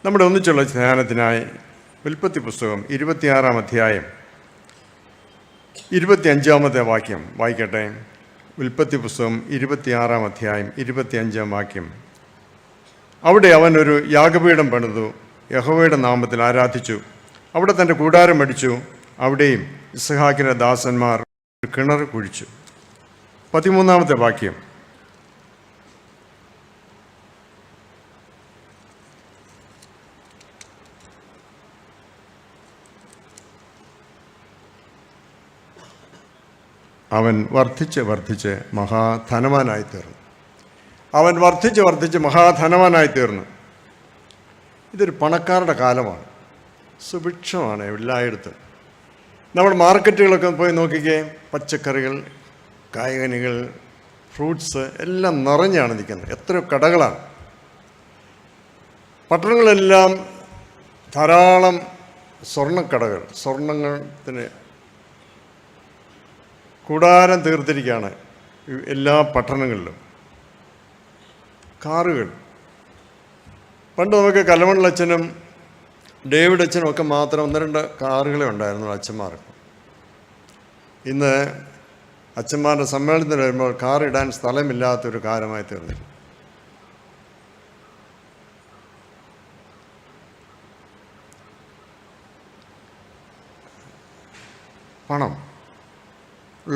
നമ്മുടെ ഒന്നിച്ചുള്ള ധ്യാനത്തിനായി ഉൽപ്പത്തി പുസ്തകം 26-ാം അധ്യായം 25-ാമത്തെ വാക്യം വായിക്കട്ടെ. ഉൽപ്പത്തി പുസ്തകം 26-ാം അധ്യായം 25-ാം വാക്യം. അവിടെ അവൻ ഒരു യാഗപീഠം പണിതു, യഹോവയുടെ നാമത്തിൽ ആരാധിച്ചു. അവിടെ തൻ്റെ കൂടാരം അടിച്ചു. അവിടെയും ഇസ്ഹാക്കിൻ്റെ ദാസന്മാർ ഒരു കിണർ കുഴിച്ചു. 13-ാമത്തെ വാക്യം. അവൻ വർദ്ധിച്ച് വർദ്ധിച്ച് മഹാധനവാനായി തീർന്നു. അവൻ വർദ്ധിച്ച് വർദ്ധിച്ച് മഹാധനവാനായി തീർന്നു. ഇതൊരു പണക്കാരുടെ കാലമാണ്, സുഭിക്ഷമാണ് എല്ലായിടത്തും. നമ്മൾ മാർക്കറ്റുകളൊക്കെ പോയി നോക്കിക്കേ, പച്ചക്കറികൾ, കായ്കനികൾ, ഫ്രൂട്ട്സ് എല്ലാം നിറഞ്ഞാണ് നിൽക്കുന്നത്. എത്രയോ കടകളാണ്. പട്ടണങ്ങളെല്ലാം ധാരാളം സ്വർണ്ണക്കടകൾ, സ്വർണ്ണത്തിന് കൂടാരം തീർത്തിരിക്കുകയാണ് എല്ലാ പട്ടണങ്ങളിലും. കാറുകൾ, പണ്ട് നമുക്ക് കലമണ്ണിലച്ഛനും ഡേവിഡ് അച്ഛനും ഒക്കെ മാത്രം 1-2 കാറുകളെ ഉണ്ടായിരുന്നു അച്ഛന്മാർക്ക്. ഇന്ന് അച്ഛന്മാരുടെ സമ്മേളനത്തിന് വരുമ്പോൾ കാർ ഇടാൻ സ്ഥലമില്ലാത്തൊരു കാലമായി തീർന്നില്ല. പണം,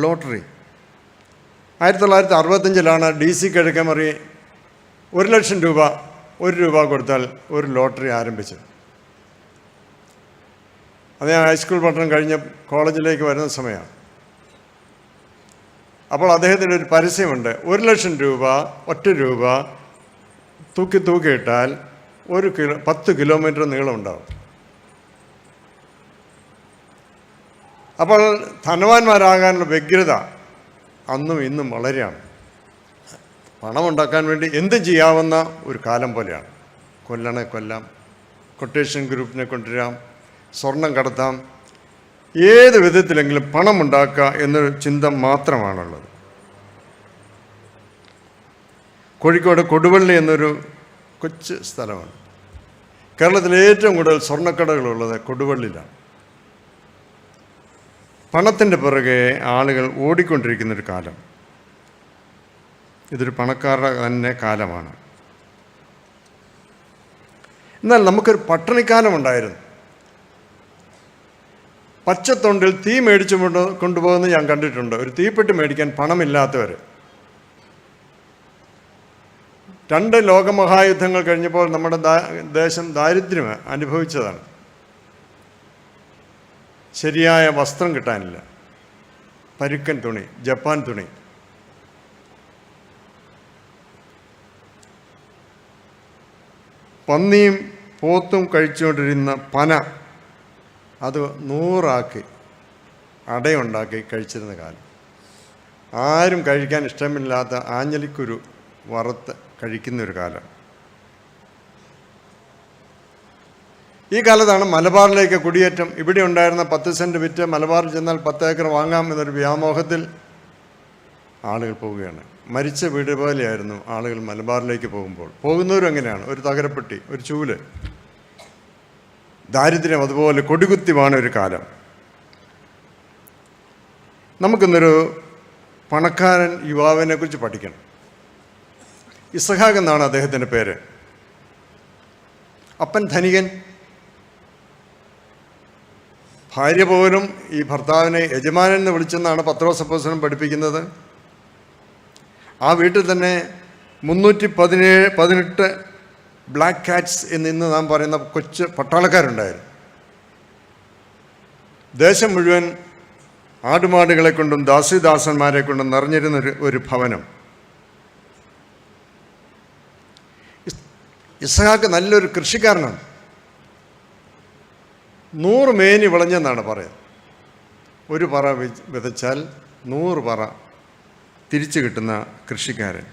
ലോട്ടറി. 1965 DC കിഴക്കമറി 1 ലക്ഷം രൂപ, 1 രൂപ കൊടുത്താൽ ഒരു ലോട്ടറി ആരംഭിച്ചത്. അത് ഞാൻ ഹൈസ്കൂൾ പഠനം കഴിഞ്ഞ് കോളേജിലേക്ക് വരുന്ന സമയമാണ്. അപ്പോൾ അദ്ദേഹത്തിൻ്റെ ഒരു പരസ്യമുണ്ട്. 1 ലക്ഷം രൂപ, 1 രൂപ തൂക്കിയിട്ടാൽ 10 കിലോമീറ്റർ നീളം ഉണ്ടാവും. അപ്പോൾ ധനവാന്മാരാകാനുള്ള വ്യഗ്രത അന്നും ഇന്നും വളരെയാണ്. പണമുണ്ടാക്കാൻ വേണ്ടി എന്തും ചെയ്യാവുന്ന ഒരു കാലം പോലെയാണ്. കൊല്ലണേ കൊല്ലാം, കൊട്ടേഷൻ ഗ്രൂപ്പിനെ കൊണ്ടുവരാം, സ്വർണം കടത്താം, ഏത് വിധത്തിലെങ്കിലും പണമുണ്ടാക്കുക എന്നൊരു ചിന്ത മാത്രമാണുള്ളത്. കോഴിക്കോട് കൊടുവള്ളി എന്നൊരു കൊച്ചു സ്ഥലമാണ്. കേരളത്തിലെ ഏറ്റവും കൂടുതൽ സ്വർണ്ണക്കടകളുള്ളത് കൊടുവള്ളിയിലാണ്. പണത്തിൻ്റെ പുറകെ ആളുകൾ ഓടിക്കൊണ്ടിരിക്കുന്നൊരു കാലം. ഇതൊരു പണക്കാരുടെ തന്നെ കാലമാണ്. എന്നാൽ നമുക്കൊരു പട്ടിണിക്കാലമുണ്ടായിരുന്നു. പച്ചത്തൊണ്ടിൽ തീ മേടിച്ചു കൊണ്ടുപോകുന്നത് ഞാൻ കണ്ടിട്ടുണ്ട്. ഒരു തീപ്പെട്ടി മേടിക്കാൻ പണമില്ലാത്തവർ. 2 ലോകമഹായുദ്ധങ്ങൾ കഴിഞ്ഞപ്പോൾ നമ്മുടെ ദേശം ദാരിദ്ര്യം അനുഭവിച്ചതാണ്. ശരിയായ വസ്ത്രം കിട്ടാനില്ല, പരുക്കൻ തുണി, ജപ്പാൻ തുണി. പന്നിയും പോത്തും കഴിച്ചുകൊണ്ടിരുന്ന പന അത് 100 അടയുണ്ടാക്കി കഴിച്ചിരുന്ന കാലം. ആരും കഴിക്കാൻ ഇഷ്ടമില്ലാത്ത ആഞ്ഞലിക്കുരു വറുത്ത് കഴിക്കുന്നൊരു കാലം. ഈ കാലത്താണ് മലബാറിലേക്ക് കുടിയേറ്റം. ഇവിടെ ഉണ്ടായിരുന്ന 10 സെൻറ്റ് വിറ്റ് മലബാറിൽ ചെന്നാൽ 10 ഏക്കർ വാങ്ങാം എന്നൊരു വ്യാമോഹത്തിൽ ആളുകൾ പോവുകയാണ്. മരിച്ച വീട് പോലെയായിരുന്നു ആളുകൾ മലബാറിലേക്ക് പോകുന്നവരും എങ്ങനെയാണ്? ഒരു തകരപ്പെട്ടി, ഒരു ചൂല്. ദാരിദ്ര്യം അതുപോലെ കൊടികുത്തിവാണ് ഒരു കാലം. നമുക്കിന്നൊരു പണക്കാരൻ യുവാവിനെ കുറിച്ച് പഠിക്കണം. ഇസ്ഹാക്ക് എന്നാണ് അദ്ദേഹത്തിൻ്റെ പേര്. അപ്പൻ ധനികൻ. ഭാര്യ പോലും ഈ ഭർത്താവിനെ യജമാനൻ എന്ന് വിളിച്ചെന്നാണ് പത്രോസ് അപ്പോസ്തലൻ പഠിപ്പിക്കുന്നത്. ആ വീട്ടിൽ തന്നെ 318 ബ്ലാക്ക് കാറ്റ്സ് എന്നിന്ന് നാം പറയുന്ന കൊച്ചു പട്ടാളക്കാരുണ്ടായിരുന്നു. ദേശം മുഴുവൻ ആടുമാടുകളെ കൊണ്ടും ദാസിദാസന്മാരെ കൊണ്ടും നിറഞ്ഞിരുന്ന ഒരു ഭവനം. ഇസ്ഹാക്ക് നല്ലൊരു കൃഷിക്കാരനാണ്. 100 മേനി വിളഞ്ഞെന്നാണ് പറയുന്നത്. ഒരു പറ വിതച്ചാൽ 100 പറ തിരിച്ചു കിട്ടുന്ന കൃഷിക്കാരൻ.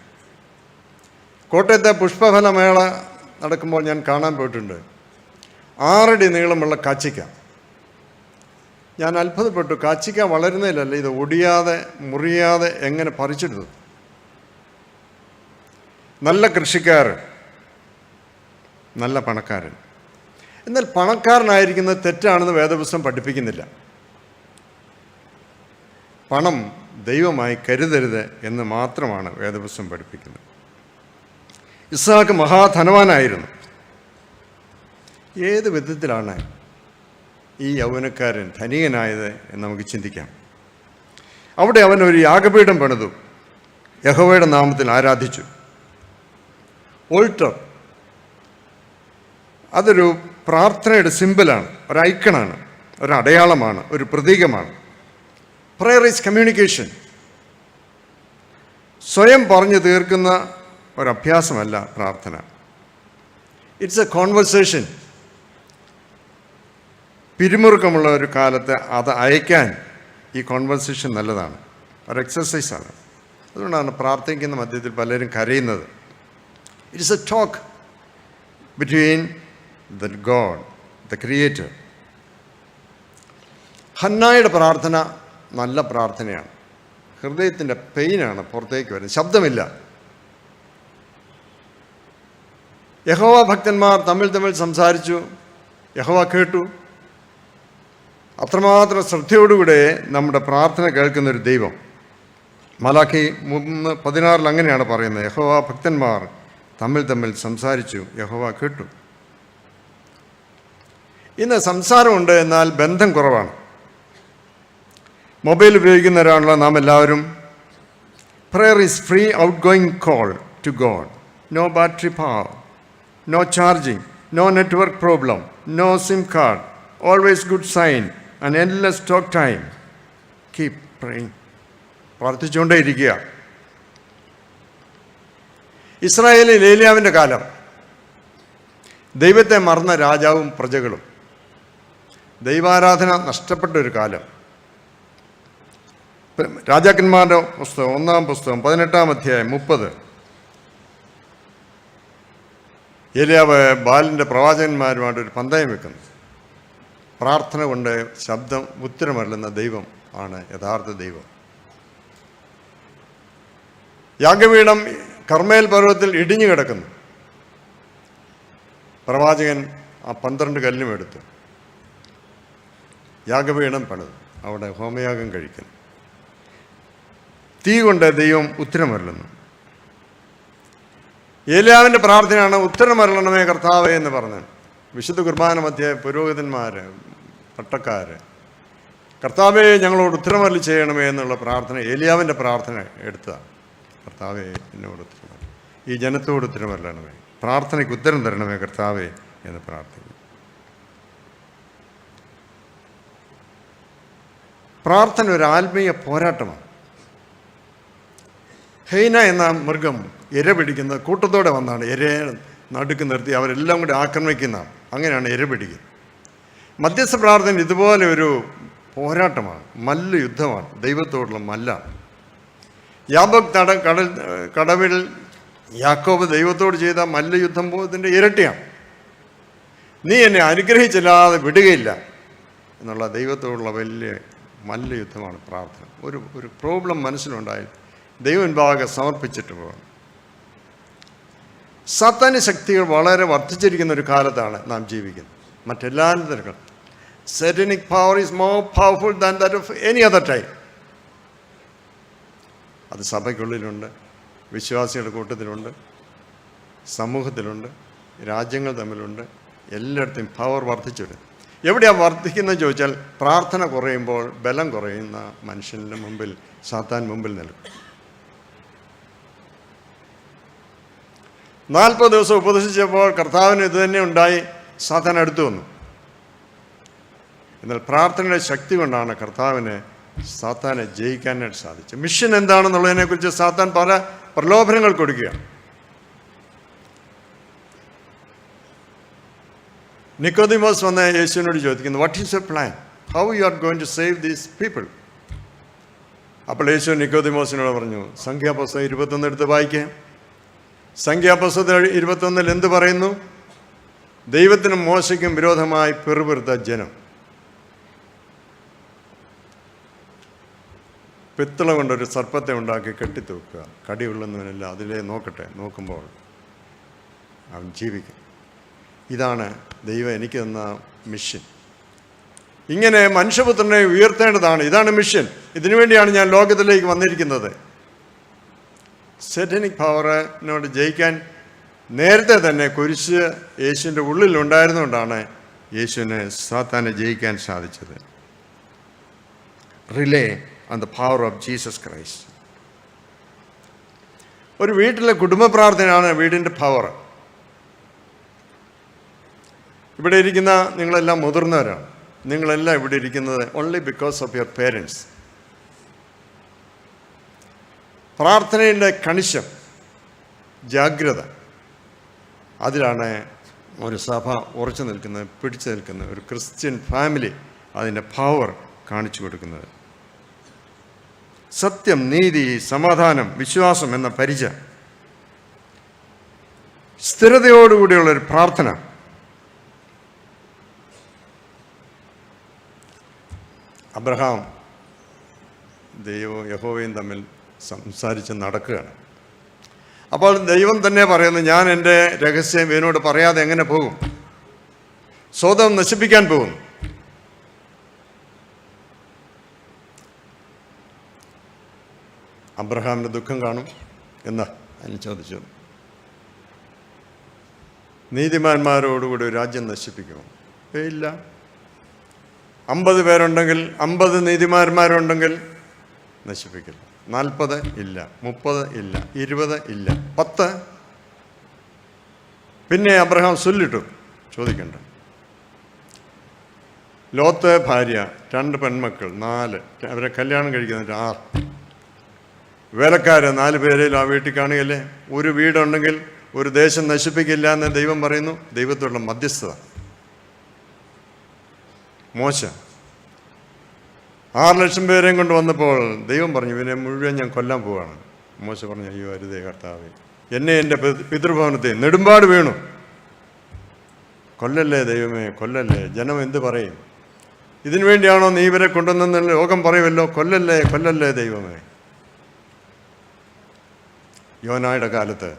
കോട്ടയത്തെ പുഷ്പഫലമേള നടക്കുമ്പോൾ ഞാൻ കാണാൻ പോയിട്ടുണ്ട്. 6 അടി നീളമുള്ള കാച്ചിക്ക. ഞാൻ അത്ഭുതപ്പെട്ടു. കാച്ചിക്ക വളരുന്നതിലല്ല, ഇത് ഒടിയാതെ മുറിയാതെ എങ്ങനെ പറിച്ചെടുത്തു. നല്ല കൃഷിക്കാരൻ, നല്ല പണക്കാരൻ. എന്നാൽ പണക്കാരനായിരിക്കുന്നത് തെറ്റാണെന്ന് വേദപുസ്തകം പഠിപ്പിക്കുന്നില്ല. പണം ദൈവമായി കരുതരുത് എന്ന് മാത്രമാണ് വേദപുസ്തകം പഠിപ്പിക്കുന്നത്. ഇസ്ഹാക്ക് മഹാധനവാനായിരുന്നു. ഏത് വിധത്തിലാണ് ഈ യൗവനക്കാരൻ ധനികനായത് എന്ന് നമുക്ക് ചിന്തിക്കാം. അവിടെ അവൻ ഒരു യാഗപീഠം പണിതു, യഹോവയുടെ നാമത്തിൽ ആരാധിച്ചു. ഓൾട്ടർ അതൊരു പ്രാർത്ഥനയുടെ സിമ്പലാണ്, ഒരു ഐക്കണാണ്, ഒരു അടയാളമാണ്, ഒരു പ്രതീകമാണ്. Prayer is communication. സ്വയം പറഞ്ഞു തീർക്കുന്ന ഒരഭ്യാസമല്ല പ്രാർത്ഥന. It's A conversation. പിരിമുറുക്കമുള്ള ഒരു കാലത്ത് അത് അയക്കാൻ ഈ കോൺവെർസേഷൻ നല്ലതാണ്, ഒരു എക്സസൈസാണ്. അതുകൊണ്ടാണ് പ്രാർത്ഥിക്കുന്ന മധ്യത്തിൽ പലരും കരയുന്നത്. It's a talk between the God, the creator. ഹന്നായുടെ പ്രാർത്ഥന നല്ല പ്രാർത്ഥനയാണ്. ഹൃദയത്തിൻ്റെ പെയിനാണ് പുറത്തേക്ക് വരുന്നത്, ശബ്ദമില്ല. യഹോവ ഭക്തന്മാർ തമ്മിൽ സംസാരിച്ചു, യഹോവ കേട്ടു. അത്രമാത്രം ശ്രദ്ധയോടുകൂടെ നമ്മുടെ പ്രാർത്ഥന കേൾക്കുന്നൊരു ദൈവം. മലാഖി 3:16 അങ്ങനെയാണ് പറയുന്നത്, യഹോവ ഭക്തന്മാർ തമ്മിൽ സംസാരിച്ചു, യഹോവ കേട്ടു. ഇന്ന് സംസാരമുണ്ട്, എന്നാൽ ബന്ധം കുറവാണ്. മൊബൈൽ ഉപയോഗിക്കുന്നവരാണല്ലോ നാം എല്ലാവരും. Prayer is free out going call to God. No battery power, no charging, no network problem, no SIM card, always good sign, and endless talk time. Keep praying. പ്രാർത്ഥിച്ചുകൊണ്ടേ ഇരിക്കുക. ഇസ്രായേലിൽ ഏലിയാവിൻ്റെ കാലം. ദൈവത്തെ മറന്ന രാജാവും പ്രജകളും. ദൈവാരാധന നഷ്ടപ്പെട്ട ഒരു കാലം. രാജാക്കന്മാരുടെ പുസ്തകം 1-ാം പുസ്തകം 18-ാം അധ്യായം 30. ഏലിയാവ് ബാലിൻ്റെ പ്രവാചകന്മാരുമായിട്ടൊരു പന്തയം വെക്കുന്നു. പ്രാർത്ഥന കൊണ്ട് ശബ്ദം ഉത്തരമരുളുന്ന ദൈവം ആണ് യഥാർത്ഥ ദൈവം. യാഗപീഠം കർമ്മേൽ പർവ്വതത്തിൽ ഇടിഞ്ഞു കിടക്കുന്നു. പ്രവാചകൻ ആ 12 കല്ലും എടുത്തു യാഗപീഠം പണിതു. അവിടെ ഹോമയാഗം കഴിക്കുന്നു. തീ കൊണ്ട് ദൈവം ഉത്തരമരുളുന്നു. ഏലിയാവിൻ്റെ പ്രാർത്ഥനയാണ്, ഉത്തരമരുളണമേ കർത്താവേ എന്ന് പറഞ്ഞ്. വിശുദ്ധ കുർബാന മധ്യേ പുരോഹിതന്മാർ, പട്ടക്കാർ, കർത്താവേ ഞങ്ങളോട് ഉത്തരമരുളി ചെയ്യണമേ എന്നുള്ള പ്രാർത്ഥന ഏലിയാവിൻ്റെ പ്രാർത്ഥന എടുത്തതാണ്. കർത്താവേ എന്നോട് ഉത്തരമരുളി, ഈ ജനത്തോട് ഉത്തരമരുളണമേ, പ്രാർത്ഥനയ്ക്ക് ഉത്തരം തരണമേ കർത്താവേ എന്ന് പ്രാർത്ഥിക്കും. പ്രാർത്ഥന ഒരു ആത്മീയ പോരാട്ടമാണ്. ഹൈന എന്ന മൃഗം ഇര പിടിക്കുന്നത് കൂട്ടത്തോടെ വന്നാണ്. ഇരയെ നടുക്ക് നിർത്തി അവരെല്ലാം കൂടി ആക്രമിക്കുന്നതാണ്. അങ്ങനെയാണ് ഇര പിടിക്കുന്നത്. മധ്യസ്ഥ പ്രാർത്ഥന ഇതുപോലെ ഒരു പോരാട്ടമാണ്, മല്ല് യുദ്ധമാണ്, ദൈവത്തോടുള്ള മല്ലാണ്. യാബോക്ക് കടവിൽ യാക്കോബ് ദൈവത്തോട് ചെയ്ത മല്ല് യുദ്ധം പോയതിൻ്റെ ഇരട്ടിയാണ്. നീ എന്നെ അനുഗ്രഹിച്ചില്ലാതെ വിടുകയില്ല എന്നുള്ള ദൈവത്തോടുള്ള വലിയ മല്ല് യുദ്ധമാണ് പ്രാർത്ഥന. ഒരു പ്രോബ്ലം മനസ്സിലുണ്ടായി ദൈവമുൻപാകെ സമർപ്പിച്ചിട്ട് പോകണം. സാത്താന്യ ശക്തികൾ വളരെ വർദ്ധിച്ചിരിക്കുന്ന ഒരു കാലത്താണ് നാം ജീവിക്കുന്നത്. മറ്റെല്ലാ തരങ്ങളും satanic power is more powerful than that of any other time. അത് സഭയ്ക്കുള്ളിലുണ്ട്, വിശ്വാസികളുടെ കൂട്ടത്തിലുണ്ട്, സമൂഹത്തിലുണ്ട്, രാജ്യങ്ങൾ തമ്മിലുണ്ട്. എല്ലായിടത്തും പവർ വർദ്ധിച്ചിട്ടുണ്ട്. എവിടെയാണ് വർദ്ധിക്കുന്നത് ചോദിച്ചാൽ, പ്രാർത്ഥന കുറയുമ്പോൾ ബലം കുറയുന്ന മനുഷ്യൻ്റെ മുമ്പിൽ സാത്താൻ മുമ്പിൽ നിൽക്കും. 40 ദിവസം ഉപദേശിച്ചപ്പോൾ കർത്താവിന് ഇത് തന്നെ ഉണ്ടായി. സാത്താൻ അടുത്തു വന്നു. എന്നാൽ പ്രാർത്ഥനയുടെ ശക്തി കൊണ്ടാണ് കർത്താവിന് സാത്താനെ ജയിക്കാനായിട്ട് സാധിച്ചത്. മിഷൻ എന്താണെന്നുള്ളതിനെക്കുറിച്ച് സാത്താൻ പല പ്രലോഭനങ്ങൾ കൊടുക്കുകയാണ്. നിക്കോദിമോസ് വന്ന് യേശുവിനോട് ചോദിക്കുന്നു, what is your plan, how you are going to save these people? അപ്പോൾ യേശു നിക്കോദിമോസിനോട് പറഞ്ഞു, സംഖ്യാപുസ്തകം 21 എടുത്ത് വായിക്കുക. സംഖ്യാപുസ്തകത്തിൽ 21 എന്ത് പറയുന്നു? ദൈവത്തിനും മോശയ്ക്കും വിരോധമായി പിറുപിറുത്ത ജനം. പിത്തള കൊണ്ടൊരു സർപ്പത്തെ ഉണ്ടാക്കി കെട്ടിത്തൂക്കുക, കടിയുള്ളവനെല്ലാം അതിലേ നോക്കട്ടെ, നോക്കുമ്പോൾ അവൻ ജീവിക്കും. ഇതാണ് ദൈവം എനിക്ക് തന്ന മിഷൻ. ഇങ്ങനെ മനുഷ്യപുത്രനെ ഉയർത്തേണ്ടതാണ്. ഇതാണ് മിഷൻ. ഇതിനു വേണ്ടിയാണ് ഞാൻ ലോകത്തിലേക്ക് വന്നിരിക്കുന്നത്. സാറ്റനിക് പവറിനോട് ജയിക്കാൻ നേരത്തെ തന്നെ കുരിശ് യേശുവിൻ്റെ ഉള്ളിൽ ഉണ്ടായിരുന്നുകൊണ്ടാണ് യേശുവിന് സാത്താനെ ജയിക്കാൻ സാധിച്ചത്. Relay on the power of Jesus Christ. ഒരു വീട്ടിലെ കുടുംബ പ്രാർത്ഥനയാണ് വീടിൻ്റെ പവർ. ഇവിടെ ഇരിക്കുന്ന നിങ്ങളെല്ലാം മുതിർന്നവരാണ്. നിങ്ങളെല്ലാം ഇവിടെ ഇരിക്കുന്നത് only because of your parents. പ്രാർത്ഥനയുടെ കണിശം, ജാഗ്രത, അതിലാണ് ഒരു സഭ ഉറച്ചു നിൽക്കുന്നത്, പിടിച്ചു നിൽക്കുന്നത്. ഒരു ക്രിസ്ത്യൻ ഫാമിലി അതിൻ്റെ പവർ കാണിച്ചു കൊടുക്കുന്നത്. സത്യം, നീതി, സമാധാനം, വിശ്വാസം എന്ന പരിച, സ്ഥിരതയോടുകൂടിയുള്ളൊരു പ്രാർത്ഥന. അബ്രഹാം ദൈവവും യഹോവയും തമ്മിൽ സംസാരിച്ച് നടക്കുകയാണ്. അപ്പോൾ ദൈവം തന്നെ പറയുന്നു, ഞാൻ എൻ്റെ രഹസ്യം ഇവനോട് പറയാതെ എങ്ങനെ പോകും? സ്വതം നശിപ്പിക്കാൻ പോകുന്നു. അബ്രഹാമിൻ്റെ ദുഃഖം കാണും എന്നാ അതിന് ചോദിച്ചു. നീതിമാന്മാരോടുകൂടി ഒരു രാജ്യം നശിപ്പിക്കുമോ? ഇല്ല. 50 പേരുണ്ടെങ്കിൽ, 50 നീതിമാന്മാരുണ്ടെങ്കിൽ നശിപ്പിക്കില്ല. 40 ഇല്ല, 30 ഇല്ല, 20 ഇല്ല, 10. പിന്നെ അബ്രഹാം ചൊല്ലിട്ടു, ചോദിക്കണ്ട. ലോത്ത് ഭാര്യ, 2 പെൺമക്കൾ, 4, അവരെ കല്യാണം കഴിക്കുന്നുണ്ട്, 6 വേലക്കാര്, 4 പേരിൽ ആ വീട്ടിൽ കാണുകയല്ലേ. ഒരു വീടുണ്ടെങ്കിൽ ഒരു ദേശം നശിപ്പിക്കില്ല എന്ന് ദൈവം പറയുന്നു. ദൈവത്തോടുള്ള മധ്യസ്ഥത. മോശ 6 ലക്ഷം പേരെയും കൊണ്ട് വന്നപ്പോൾ ദൈവം പറഞ്ഞു, ഇവനെ മുഴുവൻ ഞാൻ കൊല്ലാൻ പോവാണ്. മോശ പറഞ്ഞു, അയ്യോ അരുതേ കർത്താവേ, എന്നെ എൻ്റെ പിതൃഭവനത്തെ നെടുമ്പാട് വീണു. കൊല്ലല്ലേ ദൈവമേ, കൊല്ലല്ലേ. ജനം എന്ത് പറയും? ഇതിനു വേണ്ടിയാണോ നീ ഇവരെ കൊണ്ടുവന്നെന്ന് ലോകം പറയുമല്ലോ. കൊല്ലല്ലേ, കൊല്ലല്ലേ ദൈവമേ. യോനായുടെ കാലത്ത്